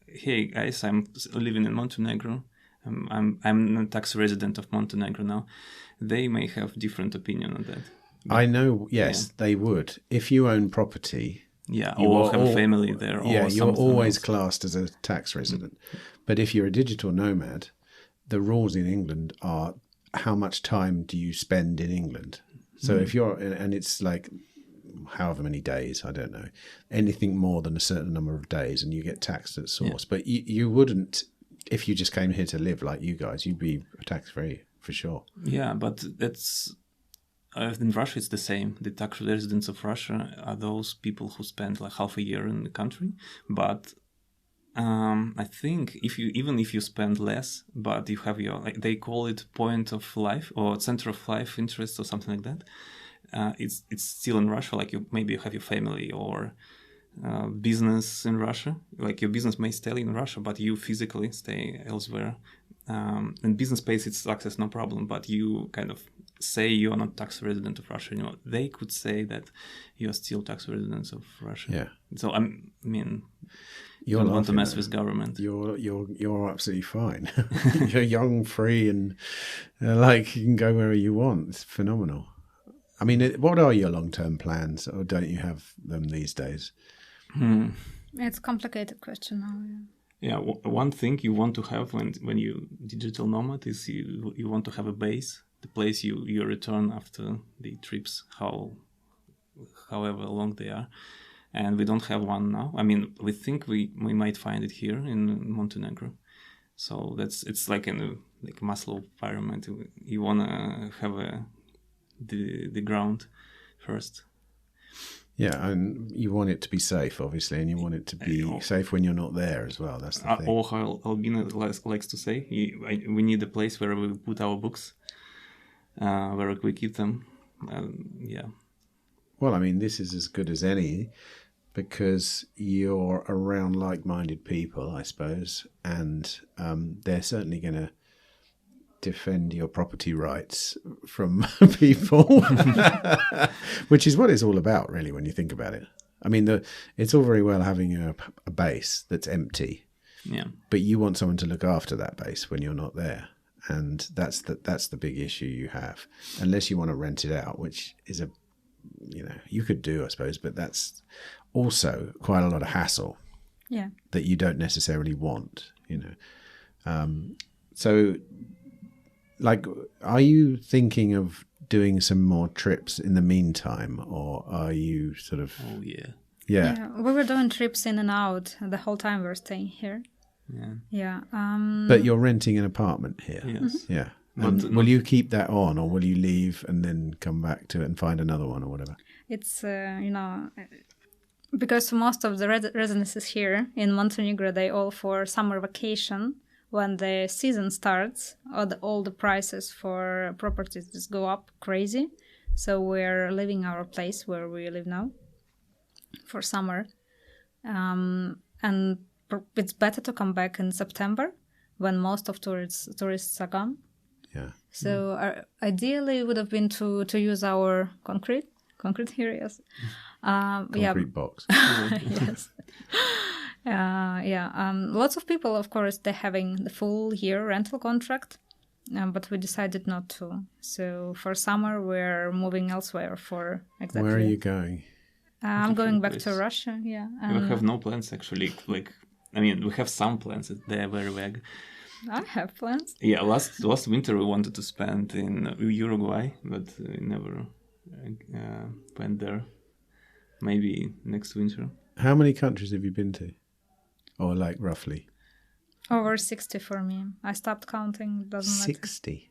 hey guys, I'm living in Montenegro. I'm a tax resident of Montenegro now. They may have different opinion on that. I know, yes, they would. If you own property... Yeah, or have a family there. Yeah, or you're always else. classed as a tax resident. But if you're a digital nomad, the rules in England are how much time do you spend in England? So if you're, and it's like however many days, I don't know, anything more than a certain number of days and you get taxed at source. Yeah. But you wouldn't, if you just came here to live like you guys, you'd be tax free for sure. Yeah, but that's... in Russia, it's the same. The tax residents of Russia are those people who spend like half a year in the country. But I think if you spend less, but you have your, like, they call it point of life or center of life interest or something like that. It's still in Russia. Like maybe you have your family or business in Russia. Like your business may stay in Russia, but you physically stay elsewhere. In business space, it's access no problem. But you kind of say you are not tax resident of Russia anymore. They could say that you are still tax residents of Russia. Yeah. So I mean, you don't want to mess with government. You're absolutely fine. You're young, free, and like you can go wherever you want. It's phenomenal. I mean, what are your long-term plans, or don't you have them these days? It's a complicated question now. Yeah, one thing you want to have when you digital nomad is you want to have a base, the place you return after the trips, however long they are. And we don't have one now. I mean, we think we might find it here in Montenegro. So it's like a Maslow pyramid. You want to have the ground first. Yeah, and you want it to be safe, obviously, and you want it to be safe when you're not there as well. That's the thing. Or how Albina likes to say, we need a place where we put our books, where we keep them. Yeah. Well, I mean, this is as good as any because you're around like-minded people, I suppose, and they're certainly going to defend your property rights from people, which is what it's all about, really, when you think about it. I mean, it's all very well having a base that's empty, but you want someone to look after that base when you're not there, and that's the big issue you have, unless you want to rent it out, which is you could do, I suppose, but that's also quite a lot of hassle that you don't necessarily want, so like, are you thinking of doing some more trips in the meantime, or are you sort of... Oh, yeah. Yeah. We were doing trips in and out the whole time we were staying here. Yeah. But you're renting an apartment here. Yes. Yeah. And will you keep that on, or will you leave and then come back to it and find another one or whatever? It's, because most of the residences here in Montenegro, they all for summer vacation. When the season starts, all the prices for properties just go up crazy. So we're leaving our place where we live now for summer. And it's better to come back in September when most of tourists are gone. Yeah. So ideally it would have been to use our concrete here, yes. Concrete box. Yes. Lots of people, of course, they're having the full year rental contract, but we decided not to. So for summer, we're moving elsewhere for exactly... Where are you going? I'm going back to Russia, We have no plans, actually. We have some plans. They're very vague. I have plans. Yeah, last winter we wanted to spend in Uruguay, but we never went there. Maybe next winter. How many countries have you been to? Or like roughly? Over 60 for me. I stopped counting. Doesn't matter. 60?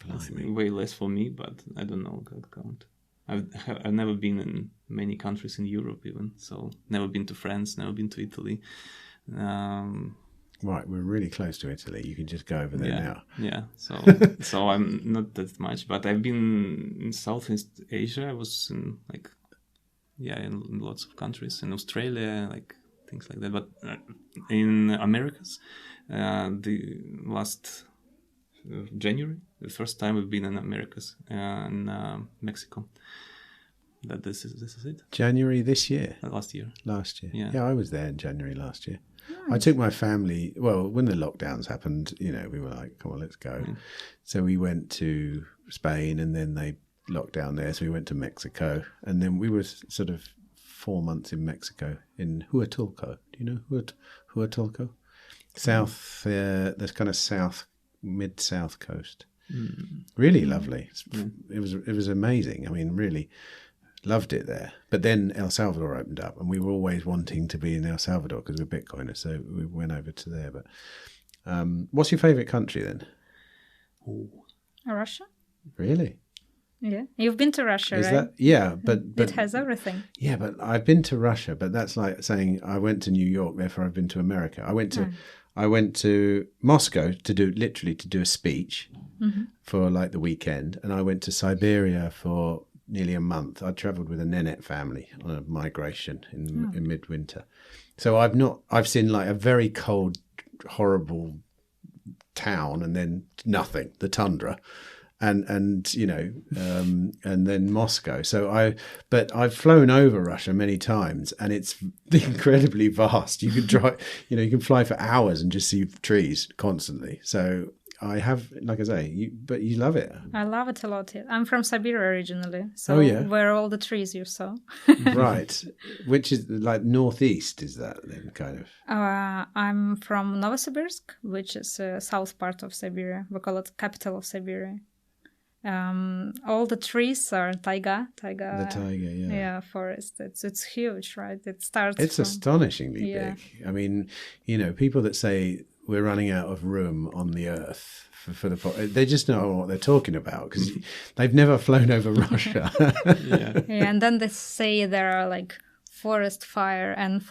It's way less for me, but I don't know how to count. I've never been in many countries in Europe even, so never been to France, never been to Italy. Right, we're really close to Italy. You can just go over there now. Yeah, so I'm not that much, but I've been in Southeast Asia. I was in in lots of countries, in Australia, things like that. But in Americas, the last January, the first time we've been in Americas, in Mexico. This is it. January this year? Last year. Last year. Yeah. Yeah, I was there in January last year. I took my family, well, when the lockdowns happened, we were like, come on, let's go. So we went to Spain, and then they locked down there. So we went to Mexico, and then we were sort of 4 months in Mexico, in Huatulco. Do you know Huatulco? South, the kind of mid-south coast. Really lovely. It was amazing. I mean, really loved it there. But then El Salvador opened up, and we were always wanting to be in El Salvador because we're Bitcoiners, so we went over to there. But what's your favourite country then? Russia. Really? Yeah, you've been to Russia, Is right? that, yeah, but it has everything. Yeah, but I've been to Russia, but that's like saying I went to New York, therefore I've been to America. I went to Moscow to do a speech for like the weekend, and I went to Siberia for nearly a month. I travelled with a Nenet family on a migration in midwinter. So I've seen like a very cold, horrible town, and then nothing, the tundra. And then Moscow. But I've flown over Russia many times, and it's incredibly vast. You can drive, you can fly for hours and just see trees constantly. So I have, like I say, but you love it. I love it a lot. I'm from Siberia originally, so where are all the trees you saw? Right, which is like northeast, is that then kind of? I'm from Novosibirsk, which is south part of Siberia. We call it capital of Siberia. All the trees are taiga. The taiga, yeah, forest. It's huge, right? It's astonishingly big. I mean, people that say we're running out of room on the earth for they just know what they're talking about because they've never flown over Russia. And then they say there are like forest fire in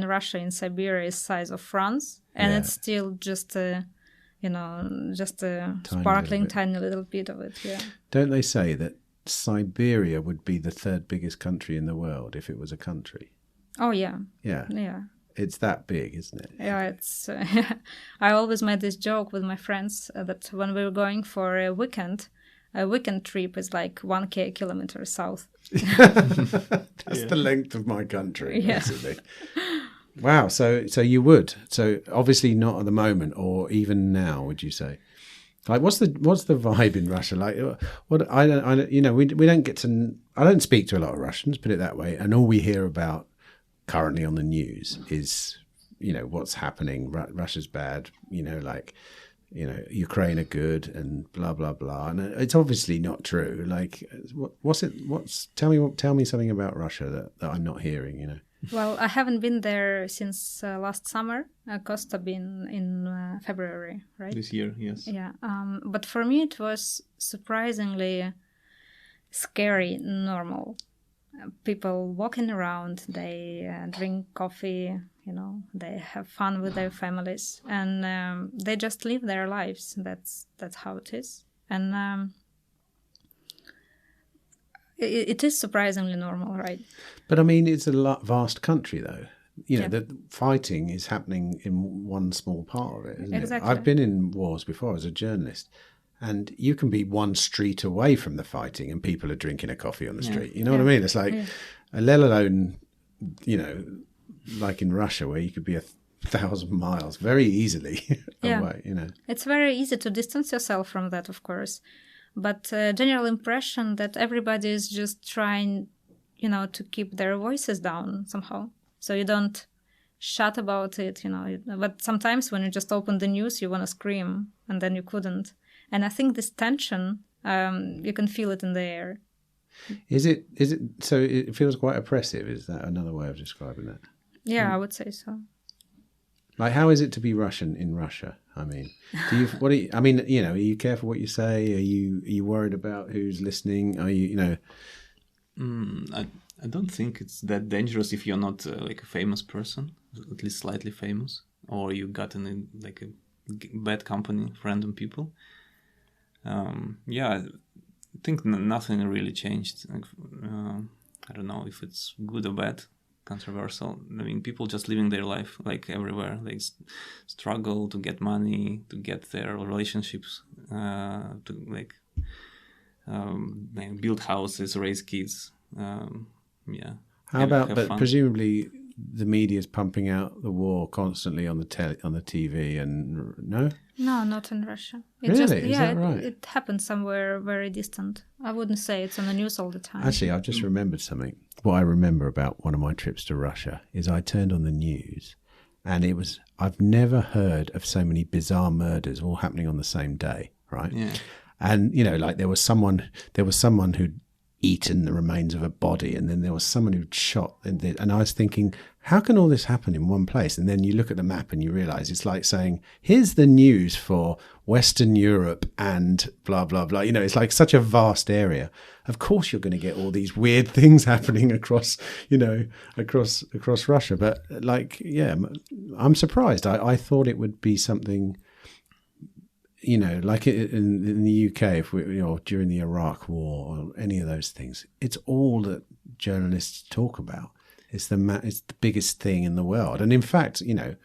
Russia, in Siberia is size of France, and it's still just a tiny little bit of it, yeah. Don't they say that Siberia would be the third biggest country in the world if it was a country? Oh, yeah. Yeah. Yeah. It's that big, isn't it? Yeah, it's... I always made this joke with my friends that when we were going for a weekend trip is like 1 kilometer south. That's the length of my country, basically. Wow, so you would. So obviously not at the moment, or even now, would you say? Like, what's the vibe in Russia? Like, what I don't get to. I don't speak to a lot of Russians, put it that way, and all we hear about currently on the news is, what's happening. Russia's bad. Ukraine are good, and blah blah blah. And it's obviously not true. Like, tell me something about Russia that I'm not hearing. Well, I haven't been there since last summer. Kosta been in February, right? This year, yes. Yeah, but for me it was surprisingly scary, normal. People walking around, they drink coffee, they have fun with their families, and they just live their lives. That's how it is, and it is surprisingly normal, right? But I mean, it's a vast country, though. The fighting is happening in one small part of it, isn't exactly. it? I've been in wars before as a journalist, and you can be one street away from the fighting and people are drinking a coffee on the street. You know what I mean? It's like, let alone, like in Russia where you could be 1,000 miles very easily away, It's very easy to distance yourself from that, of course. But general impression that everybody is just trying, to keep their voices down somehow. So you don't shout about it, But sometimes when you just open the news, you want to scream, and then you couldn't. And I think this tension, you can feel it in the air. Is it? So it feels quite oppressive. Is that another way of describing that? Yeah, I would say so. Like, how is it to be Russian in Russia? I mean, are you careful what you say? Are you worried about who's listening? Are you, I don't think it's that dangerous if you're not like a famous person, at least slightly famous, or you got in like a bad company of random people. I think nothing really changed. I don't know if it's good or bad, controversial. I mean, people just living their life like everywhere. They struggle to get money, to get their relationships, to build houses, raise kids. How about? But fun. Presumably, the media's pumping out the war constantly on the TV, and no? No, not in Russia. Really? Is that right? It happened somewhere very distant. I wouldn't say it's on the news all the time. Actually, I've just remembered something. What I remember about one of my trips to Russia is I turned on the news, and I've never heard of so many bizarre murders all happening on the same day, right? Yeah. And, you know, like there was someone who'd eaten the remains of a body, and then there was someone who'd shot, and I was thinking, how can all this happen in one place? And then you look at the map and you realize it's like saying, here's the news for Western Europe and blah blah blah. You know, it's like such a vast area. Of course you're going to get all these weird things happening across Russia, but like, yeah, I'm surprised. I thought it would be something, you know, like in the UK, if during the Iraq War or any of those things, it's all that journalists talk about. It's the biggest thing in the world. And in fact, you know,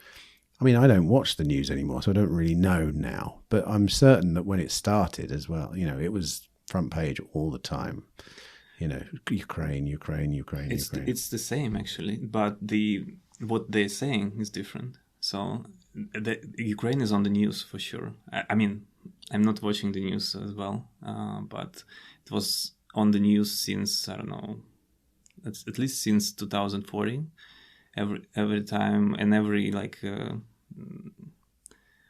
I mean, I don't watch the news anymore, so I don't really know now. But I'm certain that when it started as well, you know, it was front page all the time. You know, Ukraine. It's the same actually, but what they're saying is different. So the Ukraine is on the news for sure. I mean, I'm not watching the news as well, but it was on the news since, I don't know, at least since 2014. Every time and every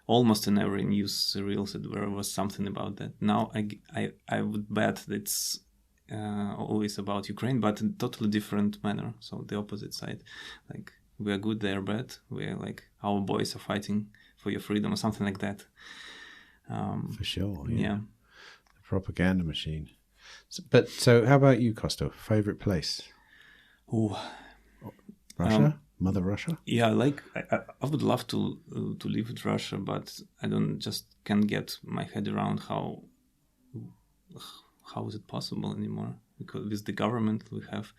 almost in every news reels there was something about that. Now I would bet it's always about Ukraine, but in totally different manner. So the opposite side, like we are good, they are bad. We are like our boys are fighting for your freedom or something like that. For sure, yeah. The propaganda machine. So how about you, Kosta? Favorite place? Oh, Russia, Mother Russia. Yeah, like I would love to live with Russia, but I can't get my head around how is it possible anymore? Because with the government we have,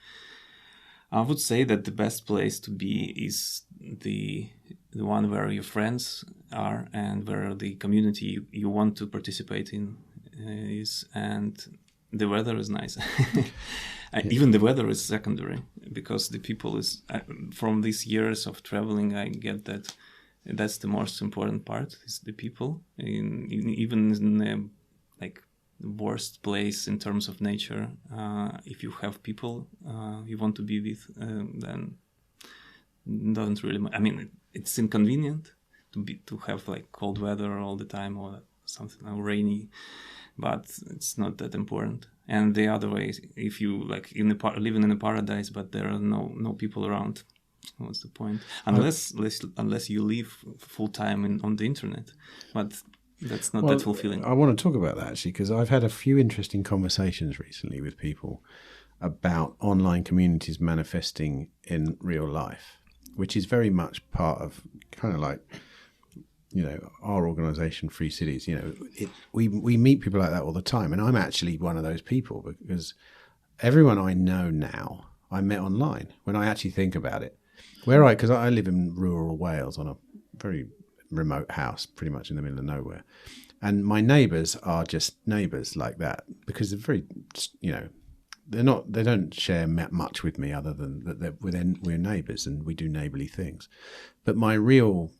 I would say that the best place to be is the one where your friends are and where the community you want to participate in is, and the weather is nice. Even the weather is secondary, because the people is from these years of traveling. I get that that's the most important part is the people. Even in the worst place in terms of nature, if you have people you want to be with, then it doesn't really. I mean, it's inconvenient to have like cold weather all the time or something or rainy, but it's not that important. And the other way, if you like living in a paradise, but there are no people around, what's the point? Unless you live full time on the internet, but that's not that fulfilling. I want to talk about that actually, because I've had a few interesting conversations recently with people about online communities manifesting in real life, which is very much part of kind of like, you know, our organization, Free Cities. You know, we meet people like that all the time, and I'm actually one of those people, because everyone I know now I met online. When I actually think about it, because I live in rural Wales on a very remote house, pretty much in the middle of nowhere, and my neighbours are just neighbours like that, because they're very, you know, they don't share much with me other than that we're neighbours and we do neighbourly things. But my real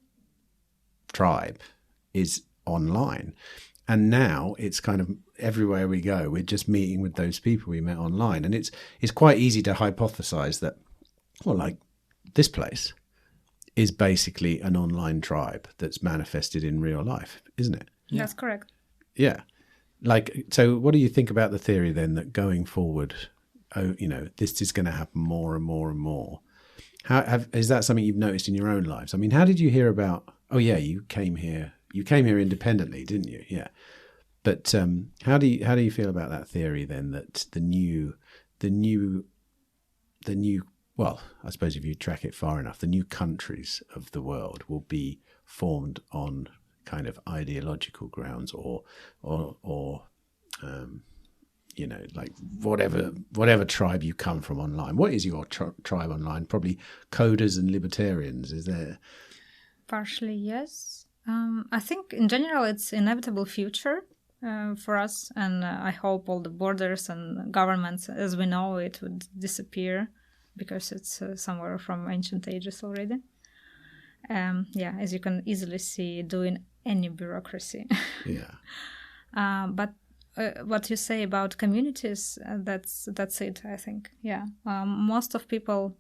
tribe is online, and now it's kind of everywhere we go we're just meeting with those people we met online, and it's quite easy to hypothesize that, well, like this place is basically an online tribe that's manifested in real life, isn't it? Yeah. That's correct. Yeah. Like, so what do you think about the theory then that going forward, you know, this is going to happen more and more and more? Is that something you've noticed in your own lives? I mean, how did you hear about? Oh yeah, you came here independently, didn't you? Yeah. But how do you feel about that theory then, that the new well, I suppose if you track it far enough, the new countries of the world will be formed on kind of ideological grounds or you know, like whatever tribe you come from online. What is your tribe online? Probably coders and libertarians, is there? Partially, yes. I think in general it's inevitable future for us, and I hope all the borders and governments as we know it would disappear because it's somewhere from ancient ages already. As you can easily see, doing any bureaucracy. But what you say about communities, that's it, I think. Most of people,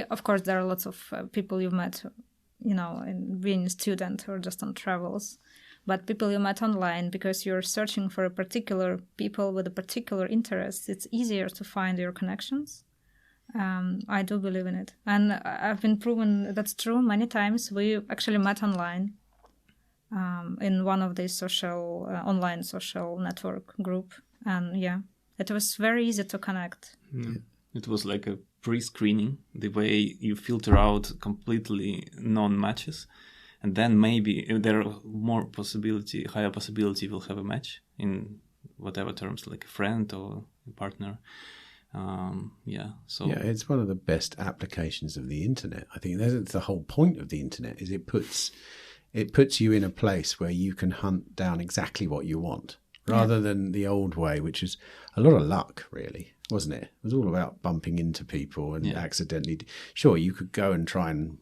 of course, there are lots of people you met, in being a student or just on travels, but people you met online, because you're searching for a particular people with a particular interest, it's easier to find your connections. I do believe in it. And I've been proven that's true many times. We actually met online in one of these online social network group. And it was very easy to connect. It was like a pre-screening, the way you filter out completely non-matches. And then maybe if there are higher possibility you'll have a match in whatever terms, like a friend or a partner. It's one of the best applications of the internet. I think that's the whole point of the internet, is it puts you in a place where you can hunt down exactly what you want, rather than the old way, which is a lot of luck, really, wasn't it? It was all about bumping into people and accidentally. Sure, you could go and try and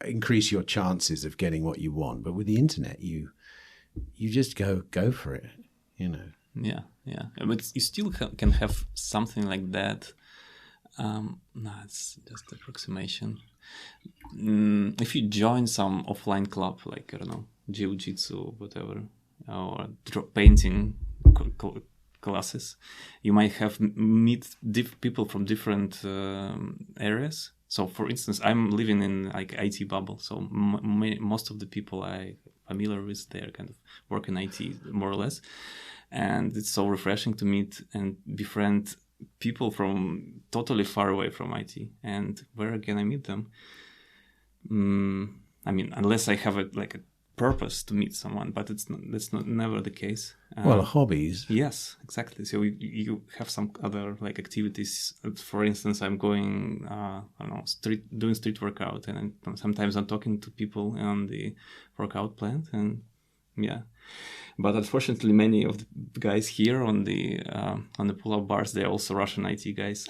increase your chances of getting what you want, but with the internet, you just go for it, But you still can have something like that. It's just approximation. If you join some offline club, like, I don't know, jiu-jitsu or whatever, or painting classes, you might have meet people from different areas. So, for instance, I'm living in like IT bubble, so most of the people I'm familiar with, they're kind of work in IT more or less. And it's so refreshing to meet and befriend people from totally far away from IT. And where can I meet them? Unless I have a purpose to meet someone, but that's never the case. Hobbies. Yes, exactly. So you have some other activities. For instance, I'm going, doing street workout, and sometimes I'm talking to people on the workout plant, and But unfortunately, many of the guys here on the pull-up bars, they're also Russian IT guys.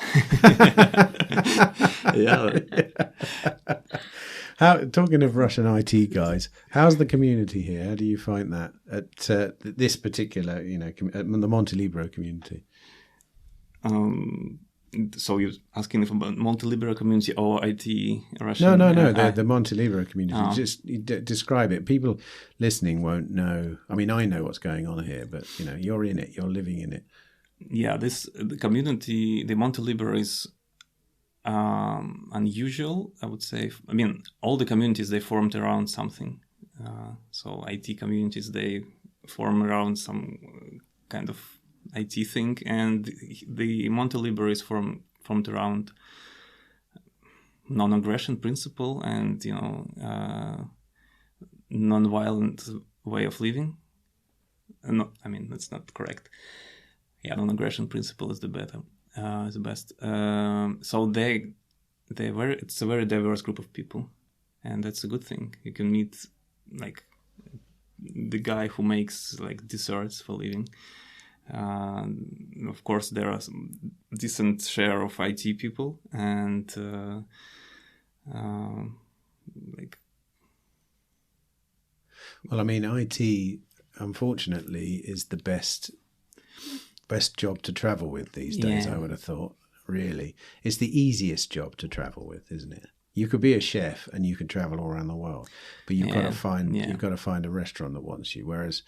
Talking of Russian IT guys, how's the community here? How do you find that at this particular, the Montelibero community? So you're asking about Montelibero community or IT Russian? No. The Montelibero community. Just describe it. People listening won't know. I mean, I know what's going on here, but you're in it. You're living in it. Yeah, the community, the Montelibero is unusual, I would say. I mean, all the communities, they formed around something. So IT communities, they form around some kind of IT thing, and the Montelibero is formed around non-aggression principle and non-violent way of living. That's not correct. Yeah, non-aggression principle is the best. So it's a very diverse group of people, and that's a good thing. You can meet the guy who makes desserts for a living. Of course, there are some decent share of IT people, and IT, unfortunately, is the best job to travel with these days. I would have thought. Really, it's the easiest job to travel with, isn't it? You could be a chef and you can travel all around the world, but you've got to find a restaurant that wants you. Whereas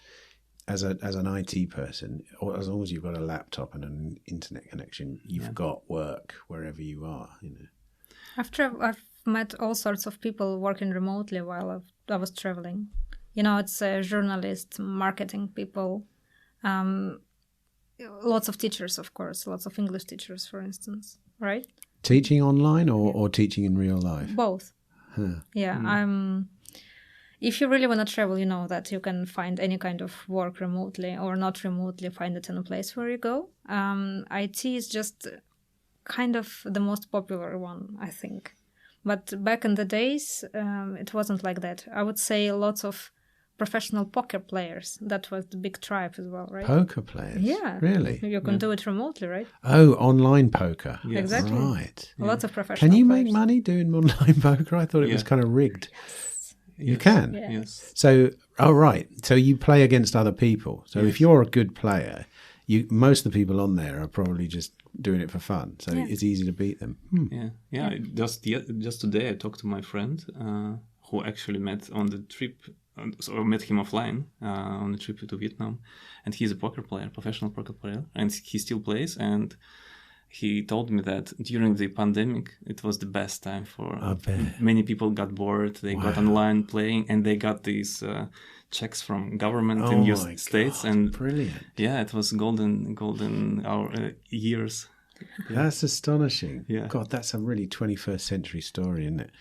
as an IT person, or as long as you've got a laptop and an internet connection, you've got work wherever you are. I've met all sorts of people working remotely while I was traveling. It's journalists, marketing people, lots of teachers, of course, lots of English teachers, for instance, right? Teaching online or teaching in real life? Both. Huh. Yeah, if you really want to travel, you know that you can find any kind of work remotely or not remotely, find it in a place where you go. IT is just kind of the most popular one, I think. But back in the days, it wasn't like that. I would say lots of professional poker players. That was the big tribe as well, right? Poker players? Yeah. Really? You can do it remotely, right? Oh, online poker. Yes. Exactly. Right. Lots of professional Can you players. make money doing online poker? I thought it was kind of rigged. You can? Yeah. Yes. So, right. So you play against other people. So if you're a good player, most of the people on there are probably just doing it for fun. So it's easy to beat them. Yeah. Just today, I talked to my friend who actually met on the trip. So I met him offline on the trip to Vietnam, and he's a poker player, professional poker player, and he still plays. And he told me that during the pandemic, it was the best time for many people. Got bored, they got online playing, and they got these checks from government in US states. And brilliant! Yeah, it was golden years. That's astonishing. Yeah. God, that's a really 21st century story, isn't it?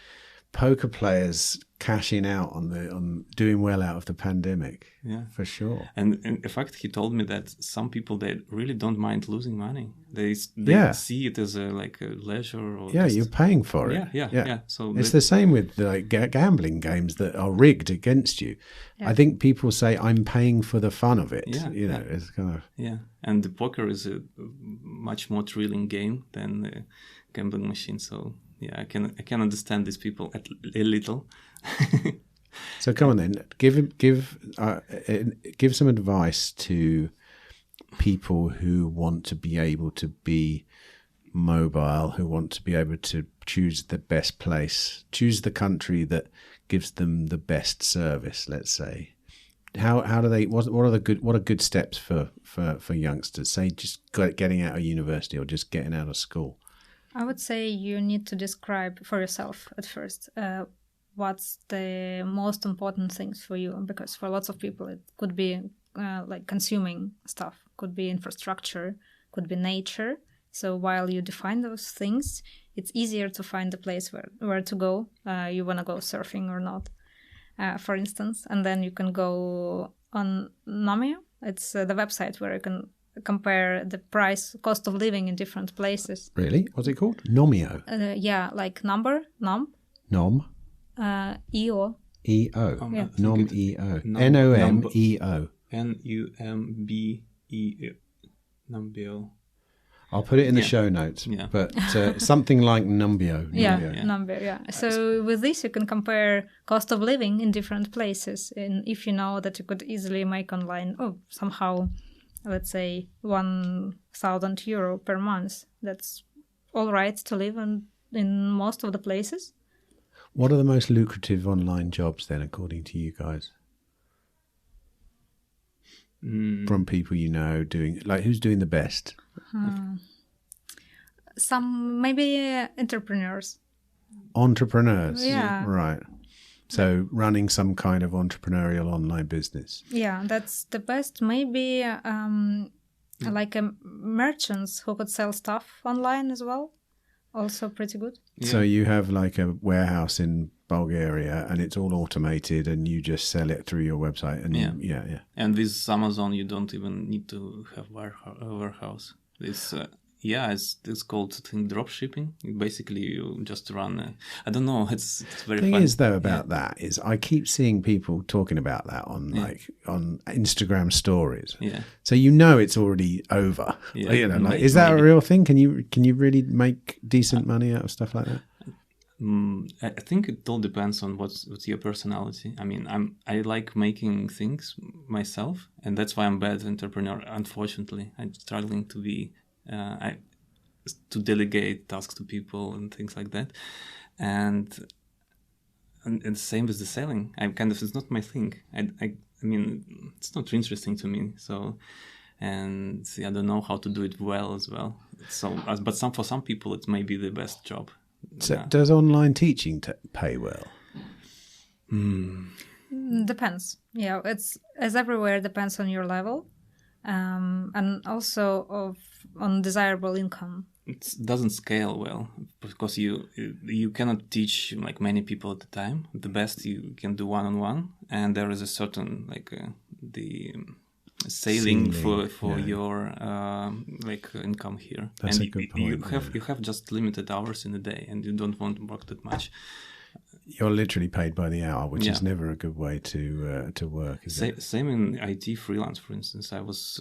Poker players cashing out on doing well out of the pandemic. Yeah, for sure. And in fact, he told me that some people, they really don't mind losing money. They see it as a leisure. Or you're paying for it. Yeah. So it's the same with gambling games that are rigged against you. Yeah. I think people say, "I'm paying for the fun of it." Yeah, it's kind of And the poker is a much more thrilling game than the gambling machine. So. Yeah, I can understand these people a little. So come on then, give some advice to people who want to be able to be mobile, who want to be able to choose the best place, choose the country that gives them the best service. Let's say, how do they? What are good steps for youngsters? Say just getting out of university or just getting out of school. I would say you need to describe for yourself at first what's the most important things for you, because for lots of people it could be consuming stuff, could be infrastructure, could be nature. So while you define those things, it's easier to find the place where to go. You want to go surfing or not, for instance, and then you can go on Nomio. It's the website where you can compare the cost of living in different places. Really? What's it called? Nomio? Like number, nom. Nom? EO. EO. Nom-EO. Nomeo. Numbeo. Numbeo. I'll put it in the show notes. Yeah. But something like Numbeo. Numbeo, yeah. So with this you can compare cost of living in different places. And if you know that you could easily make online, somehow, let's say, €1,000 per month. That's all right to live in most of the places. What are the most lucrative online jobs then, according to you guys? From people you know doing, who's doing the best? Some maybe entrepreneurs. Entrepreneurs? Yeah. Right. So running some kind of entrepreneurial online business. Yeah, that's the best. Maybe merchants who could sell stuff online as well. Also pretty good. Yeah. So you have like a warehouse in Bulgaria and it's all automated and you just sell it through your website. And yeah. And with Amazon, you don't even need to have a warehouse. It's called drop shipping. Basically, you just run. I don't know. It's very fun. The thing is, though, about that is I keep seeing people talking about that on on Instagram stories. Yeah. So it's already over. Yeah. Is that a real thing? Can you really make decent money out of stuff like that? I think it all depends on what's your personality. I mean, I like making things myself, and that's why I'm a bad entrepreneur. Unfortunately, I'm struggling to be. To delegate tasks to people and things like that, and the same with the selling. It's not my thing. I mean, it's not interesting to me. So, and I don't know how to do it well as well. So, but for some people, it may be the best job. So, does online teaching pay well? Depends. Yeah, it's as everywhere. Depends on your level, and also on desirable income. It doesn't scale well because you cannot teach many people at a time. The best you can do one-on-one, and there is a certain the ceiling for your income here. That's and a good point. You have just limited hours in a day, and you don't want to work that much. You're literally paid by the hour, which Yeah. is never a good way to work, is it? Same in IT freelance, for instance. I was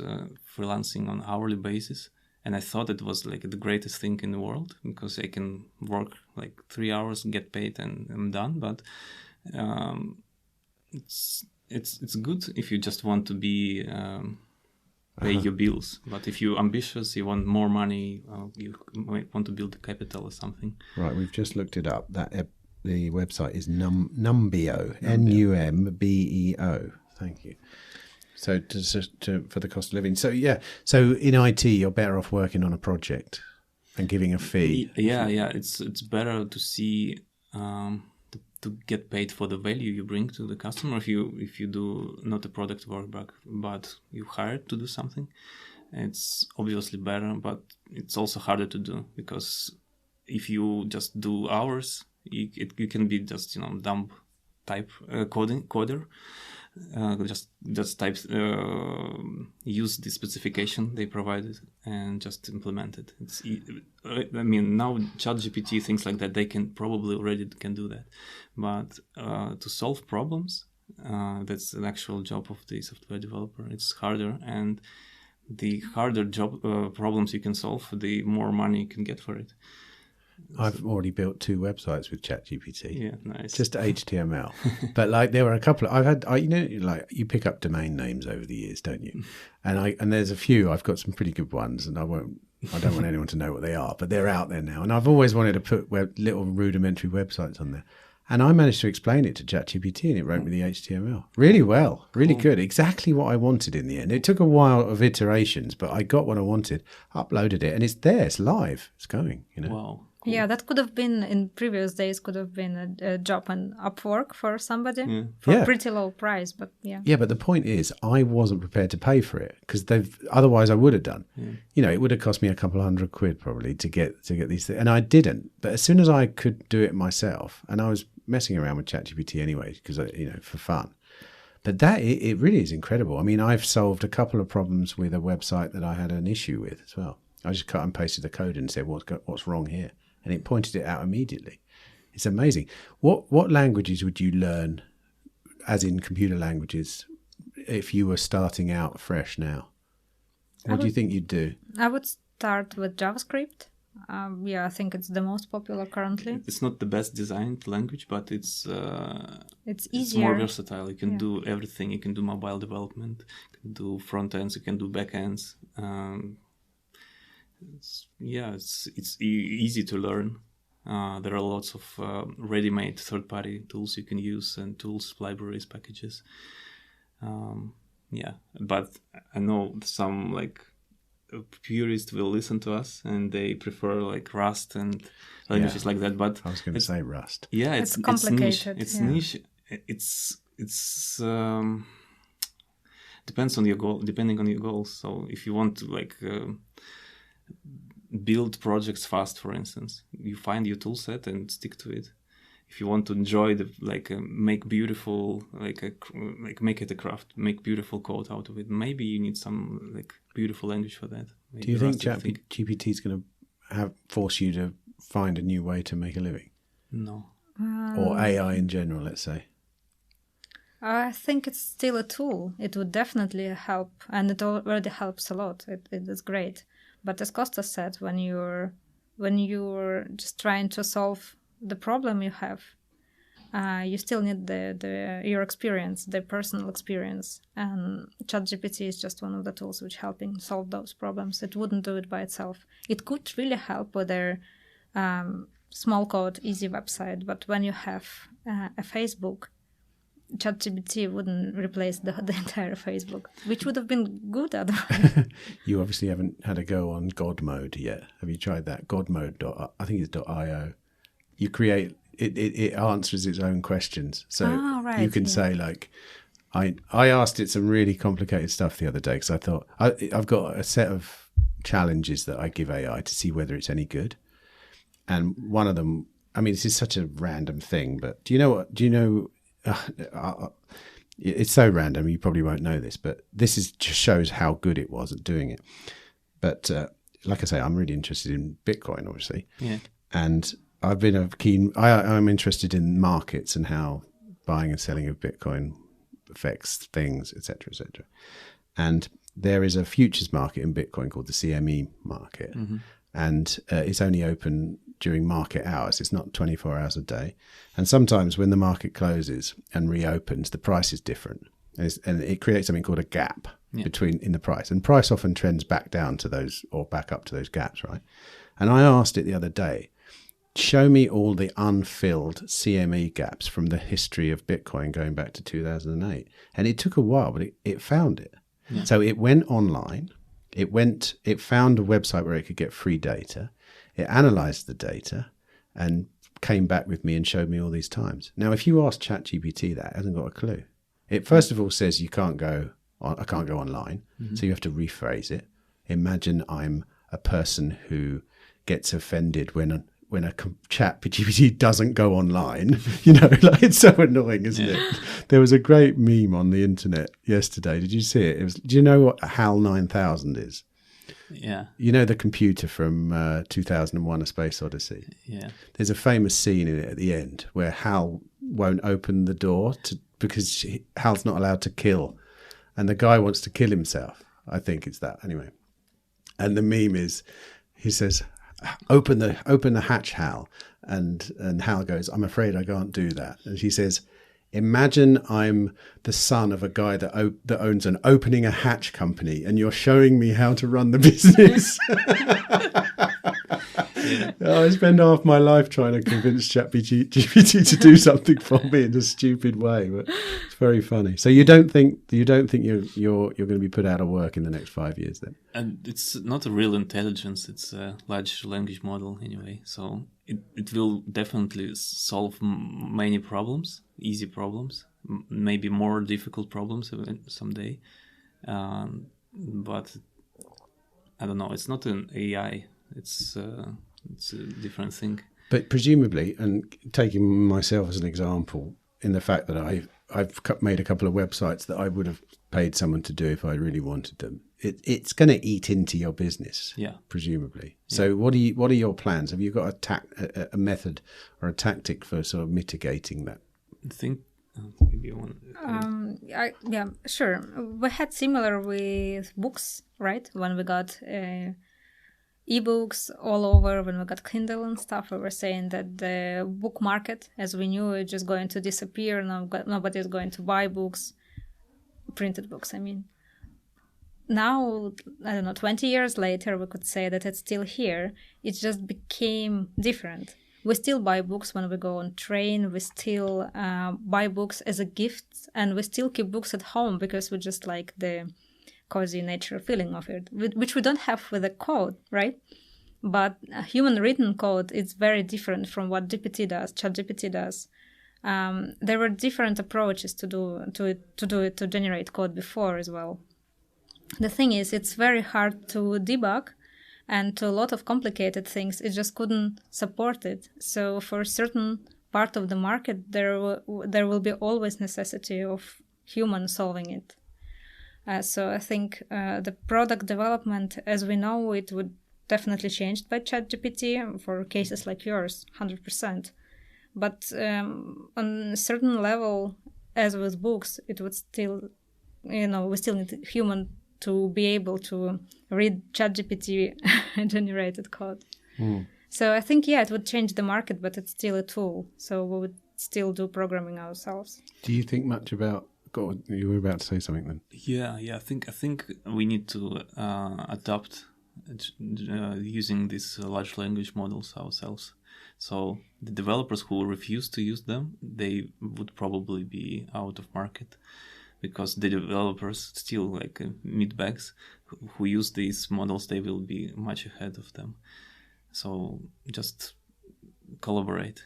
freelancing on hourly basis, and I thought it was like the greatest thing in the world because I can work like 3 hours, get paid, and I'm done. But it's good if you just want to be pay your bills. But if you're ambitious, you want more money, you might want to build a capital or something. Right, we've just looked it up. The website is Numbeo, Numbeo. Thank you. So for the cost of living. So yeah, so in IT, you're better off working on a project and giving a fee. Yeah. It's better to see to get paid for the value you bring to the customer. If you do not a product work, but you hired to do something, it's obviously better. But it's also harder to do because if you just do hours, you can be just dumb type coder. Just type use the specification they provided and just implement it. Now ChatGPT, things like that, they can probably already can do that, but to solve problems, that's an actual job of the software developer. It's harder, and the harder problems you can solve, the more money you can get for it. I've already built 2 websites with ChatGPT. Yeah, nice. Just HTML. But like there were a couple you pick up domain names over the years, don't you? And there's a few. I've got some pretty good ones, and I don't want anyone to know what they are, but they're out there now. And I've always wanted to put little rudimentary websites on there. And I managed to explain it to ChatGPT, and it wrote me the HTML really well, really good, exactly what I wanted in the end. It took a while of iterations, but I got what I wanted, uploaded it, and it's there, it's live, it's going. Wow. Cool. Yeah, that could have been in previous days. Could have been a job on Upwork for somebody for a pretty low price, but yeah. Yeah, but the point is, I wasn't prepared to pay for it because otherwise I would have done. Yeah. It would have cost me a couple £100 probably to get these things, and I didn't. But as soon as I could do it myself, and I was messing around with ChatGPT anyway because for fun. But it really is incredible. I mean, I've solved a couple of problems with a website that I had an issue with as well. I just cut and pasted the code and said, "What's wrong here?" And it pointed it out immediately. It's amazing. What languages would you learn, as in computer languages, if you were starting out fresh now? What do you think you'd do? I would start with JavaScript. I think it's the most popular currently. It's not the best designed language, but it's easier. It's more versatile. You can do everything. You can do mobile development, you can do front ends, you can do back ends. It's easy to learn. There are lots of ready-made third-party tools you can use, and tools, libraries, packages. But I know some purists will listen to us and they prefer Rust and languages like that. But I was going to say Rust. Yeah, it's complicated. It's niche. It's depends on your goal. Depending on your goals. So if you want to build projects fast, for instance, you find your tool set and stick to it. If you want to enjoy make beautiful, make it a craft, make beautiful code out of it, maybe you need some beautiful language for that. Maybe do you think ChatGPT is going to force you to find a new way to make a living? No. Or AI in general, let's say. I think it's still a tool. It would definitely help, and it already helps a lot. It is great. But as Kosta said, when you're just trying to solve the problem you have, you still need your experience, the personal experience. And ChatGPT is just one of the tools which helping solve those problems. It wouldn't do it by itself. It could really help with their small code, easy website. But when you have a Facebook, ChatGPT wouldn't replace the entire Facebook, which would have been good otherwise. You obviously haven't had a go on God mode yet. Have you tried that? God mode. I think it's .io. You create it answers its own questions. So you can say I asked it some really complicated stuff the other day because I thought I've got a set of challenges that I give AI to see whether it's any good. And one of them, I mean, this is such a random thing, but do you know it's so random you probably won't know this, but this just shows how good it was at doing it. But like I say, I'm really interested in Bitcoin, obviously. Yeah. And I've been I'm interested in markets and how buying and selling of Bitcoin affects things, etc., etc. And there is a futures market in Bitcoin called the CME market, and it's only open during market hours. It's not 24 hours a day. And sometimes when the market closes and reopens, the price is different. And it creates something called a gap in the price. And price often trends back down to those or back up to those gaps, right? And I asked it the other day, show me all the unfilled CME gaps from the history of Bitcoin going back to 2008. And it took a while, but it found it. Yeah. So it went online. It found a website where it could get free data. It analyzed the data and came back with me and showed me all these times. Now, if you ask ChatGPT that, it hasn't got a clue. It first of all says I can't go online, so you have to rephrase it. Imagine I'm a person who gets offended when a ChatGPT doesn't go online. Like it's so annoying, isn't it? There was a great meme on the internet yesterday. Did you see it? Do you know what HAL 9000 is? Yeah. You know the computer from 2001: A Space Odyssey? Yeah. There's a famous scene in it at the end where Hal won't open the door because Hal's not allowed to kill. And the guy wants to kill himself. I think it's that. Anyway. And the meme is, he says, open the hatch, Hal. And Hal goes, I'm afraid I can't do that. And she says, imagine I'm the son of a guy that owns an opening a hatch company and you're showing me how to run the business. I spend half my life trying to convince ChatGPT to do something for me in a stupid way, but it's very funny. So you don't think you're going to be put out of work in the next 5 years then? And it's not a real intelligence; it's a large language model anyway. So it will definitely solve many problems, easy problems, maybe more difficult problems someday. But I don't know. It's not an AI. It's a different thing. But presumably, and taking myself as an example, in the fact that I've made a couple of websites that I would have paid someone to do if I really wanted them, it's going to eat into your business, presumably. Yeah. So what are your plans? Have you got a method or a tactic for sort of mitigating that? I think maybe you want. Yeah, sure. We had similar with books, right? When we got ebooks all over, when we got Kindle and stuff, we were saying that the book market, as we knew, is just going to disappear. Nobody is going to buy books, printed books, I mean. Now, I don't know, 20 years later, we could say that it's still here. It just became different. We still buy books when we go on train. We still buy books as a gift, and we still keep books at home because we just like the cozy nature feeling of it, which we don't have with a code, right? But a human written code is very different from what ChatGPT does. There were different approaches to generate code before as well. The thing is, it's very hard to debug, and to a lot of complicated things, it just couldn't support it. So for a certain part of the market, there will be always necessity of human solving it. So I think the product development, as we know, it would definitely change by ChatGPT for cases like yours, 100%. But on a certain level, as with books, it would still, we still need human to be able to read ChatGPT generated code. So I think, it would change the market, but it's still a tool. So we would still do programming ourselves. Do you think much about... God, you were about to say something then. Yeah. I think we need to adopt using these large language models ourselves. So the developers who refuse to use them, they would probably be out of market, because the developers still like meatbags who use these models, they will be much ahead of them. So just collaborate,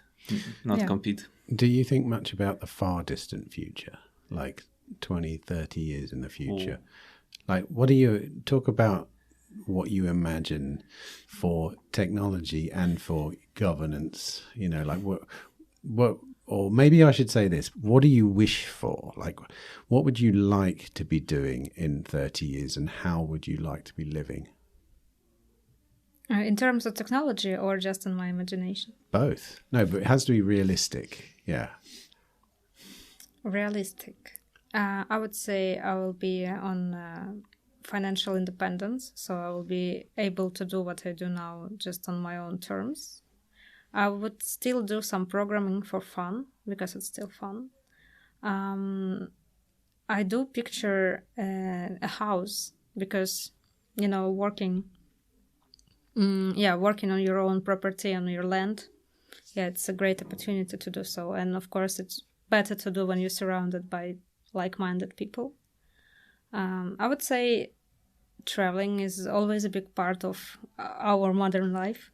not compete. Do you think much about the far distant future? Like 20, 30 years in the future. Like, what do you talk about? What you imagine for technology and for governance? Like what? Or maybe I should say this: what do you wish for? Like, what would you like to be doing in 30 years, and how would you like to be living? In terms of technology or just in my imagination? Both. No, but it has to be realistic. Yeah. Realistic. I would say I will be on financial independence, so I will be able to do what I do now just on my own terms. I would still do some programming for fun, because it's still fun. I do picture a house, because, working on your own property, on your land, it's a great opportunity to do so. And of course, it's better to do when you're surrounded by like-minded people. I would say traveling is always a big part of our modern life.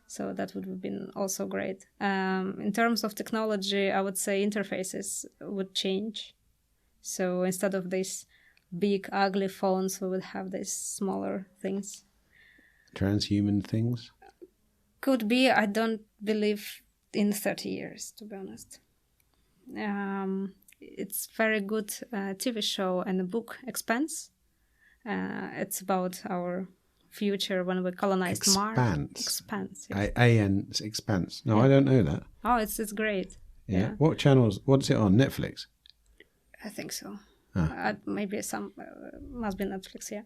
So that would have been also great. In terms of technology, I would say interfaces would change. So instead of these big, ugly phones, we would have these smaller things. Transhuman things? Could be. I don't believe in 30 years, to be honest. It's very good TV show and a book, Expanse. It's about our future when we colonized Mars. Expanse. Yes. Expanse. No, yeah. I don't know that. Oh, it's great. Yeah. What channels? What's it on? Netflix? I think so. Maybe some must be Netflix. Yeah.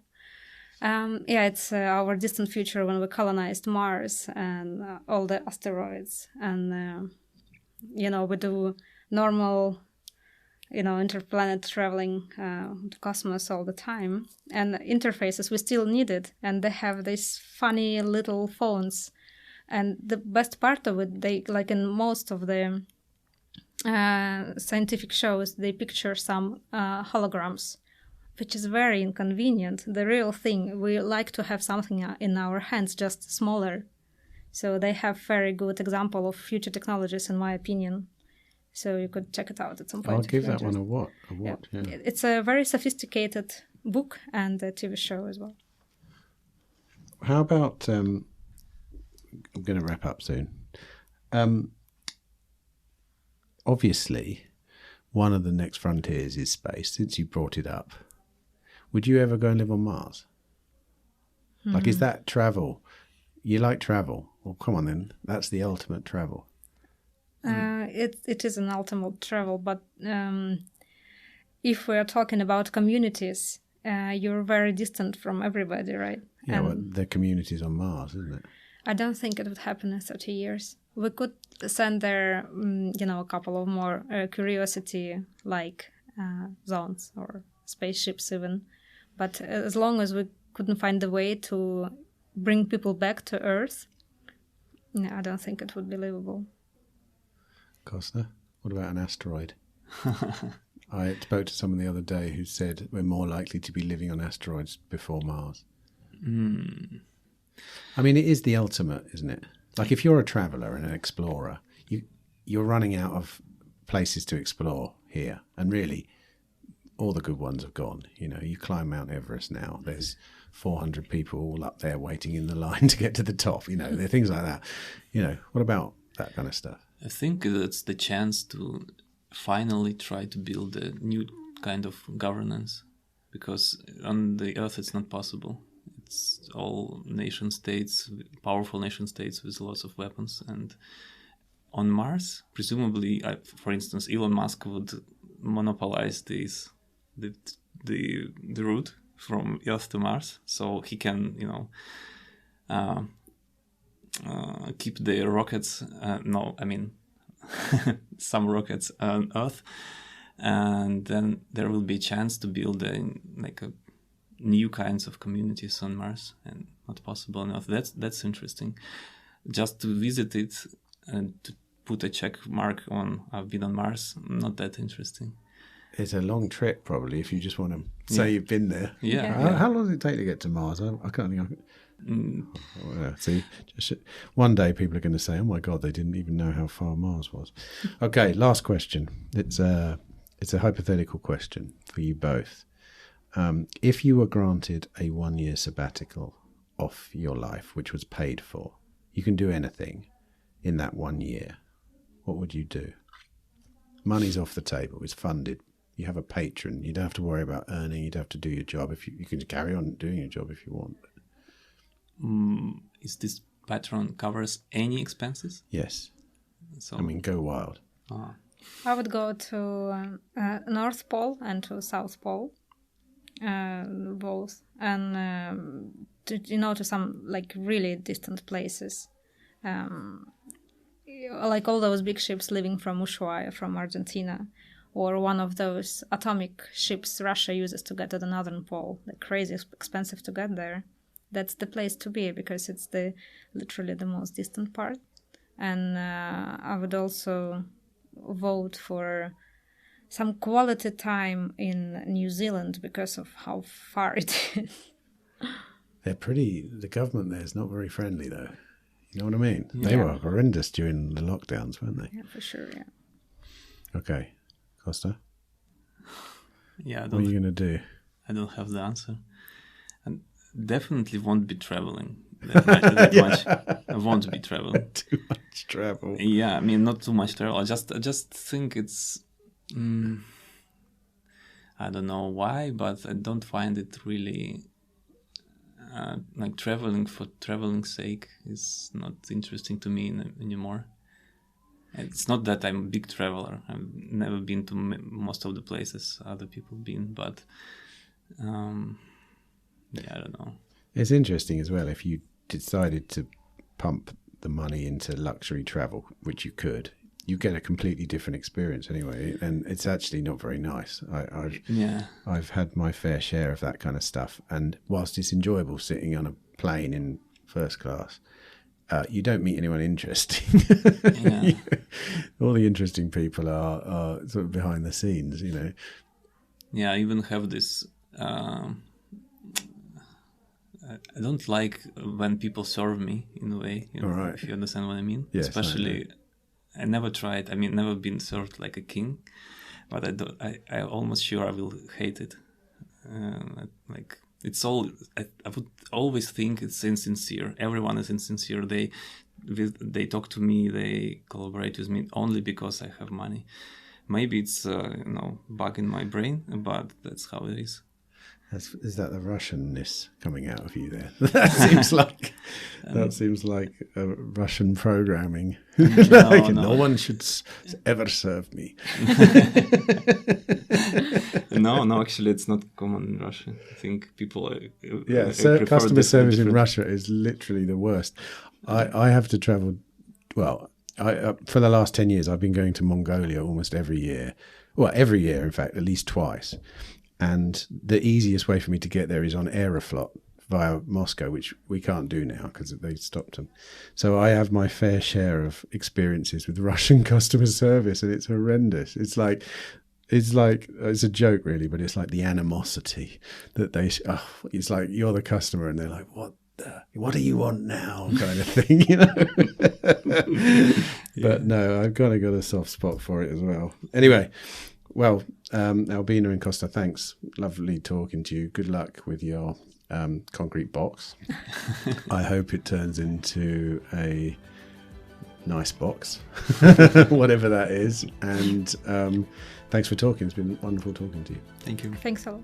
It's our distant future when we colonized Mars and all the asteroids, and we do normal, interplanet traveling to cosmos all the time, and interfaces we still need it, and they have these funny little phones, and the best part of it, they, like in most of the scientific shows, they picture some holograms, which is very inconvenient. The real thing, we like to have something in our hands, just smaller. So they have very good example of future technologies, in my opinion. So you could check it out at some point. I'll give that one a watch. Yeah. It's a very sophisticated book and a TV show as well. How about, I'm going to wrap up soon. Obviously, one of the next frontiers is space. Since you brought it up, would you ever go and live on Mars? Like, is that travel? You like travel? Well, come on then. That's the ultimate travel. It is an ultimate travel, but if we are talking about communities, you're very distant from everybody, right? Yeah, well, the communities on Mars, isn't it? I don't think it would happen in 30 years. We could send there, a couple of more curiosity-like zones or spaceships even. But as long as we couldn't find a way to bring people back to Earth, I don't think it would be livable. Kosta, what about an asteroid? I spoke to someone the other day who said we're more likely to be living on asteroids before Mars. I mean, it is the ultimate, isn't it? Like, if you're a traveller and an explorer, you're running out of places to explore here. And really, all the good ones have gone. You climb Mount Everest now. There's 400 people all up there waiting in the line to get to the top. There are things like that. What about that kind of stuff? I think that's the chance to finally try to build a new kind of governance, because on the Earth it's not possible. It's all nation states, powerful nation states with lots of weapons. And on Mars, presumably, for instance, Elon Musk would monopolize the route from Earth to Mars, so he can, keep the rockets. Some rockets on Earth, and then there will be a chance to build new kinds of communities on Mars, and not possible on Earth. That's interesting. Just to visit it and to put a check mark on I've been on Mars, not that interesting. It's a long trip, probably, if you just want to say you've been there. Yeah. How long does it take to get to Mars? I can't think. See, one day people are going to say, "Oh my God, they didn't even know how far Mars was." Okay, last question. It's a hypothetical question for you both. If you were granted a 1-year sabbatical off your life, which was paid for, you can do anything in that 1 year. What would you do? Money's off the table. It's funded. You have a patron. You don't have to worry about earning. You don't have to do your job. If you can carry on doing your job if you want. is this patron covers any expenses? Yes. So I mean, go wild. I would go to North Pole and to South Pole, both, and to some like really distant places, like all those big ships leaving from Ushuaia, from Argentina, or one of those atomic ships Russia uses to get to the Northern Pole. They're crazy expensive to get there. That's the place to be because it's literally the most distant part. And I would also vote for some quality time in New Zealand because of how far it is. The government there is not very friendly though. You know what I mean? Yeah. They were horrendous during the lockdowns, weren't they? Yeah, for sure, yeah. Okay. Kosta? Yeah, what are you going to do? I don't have the answer. And definitely won't be traveling that much. I won't be traveling. Too much travel. Yeah, I mean, not too much travel. I just think it's... I don't know why, but I don't find it really... like traveling for traveling's sake is not interesting to me anymore. It's not that I'm a big traveler. I've never been to most of the places other people been, but yeah, I don't know. It's interesting as well if you decided to pump the money into luxury travel, which you could. You get a completely different experience anyway, and it's actually not very nice. I've had my fair share of that kind of stuff, and whilst it's enjoyable sitting on a plane in first class, you don't meet anyone interesting. Yeah. All the interesting people are sort of behind the scenes, you know. Yeah, I even have this... I don't like when people serve me in a way, you know, right. if you understand what I mean. Yes, especially... I never tried. I mean, never been served like a king, but I almost sure I will hate it. Like it's all. I would always think it's insincere. Everyone is insincere. They talk to me. They collaborate with me only because I have money. Maybe it's bug in my brain, but that's how it is. Is that the Russianness coming out of you there? That seems like Russian programming. No one should ever serve me. No, actually, it's not common in Russia. I think people. Customer service in Russia is literally the worst. I have to travel. Well, for the last 10 years, I've been going to Mongolia almost every year. Well, every year, in fact, at least twice. And the easiest way for me to get there is on Aeroflot via Moscow, which we can't do now because they stopped them. So I have my fair share of experiences with Russian customer service, and it's horrendous. It's a joke really, but it's like the animosity that it's like you're the customer and they're like, what do you want now, kind of thing, you know. But no, I've kind of got a soft spot for it as well. Anyway. Well, Albina and Kosta, thanks. Lovely talking to you. Good luck with your concrete box. I hope it turns into a nice box, whatever that is. And thanks for talking. It's been wonderful talking to you. Thank you. Thanks a lot.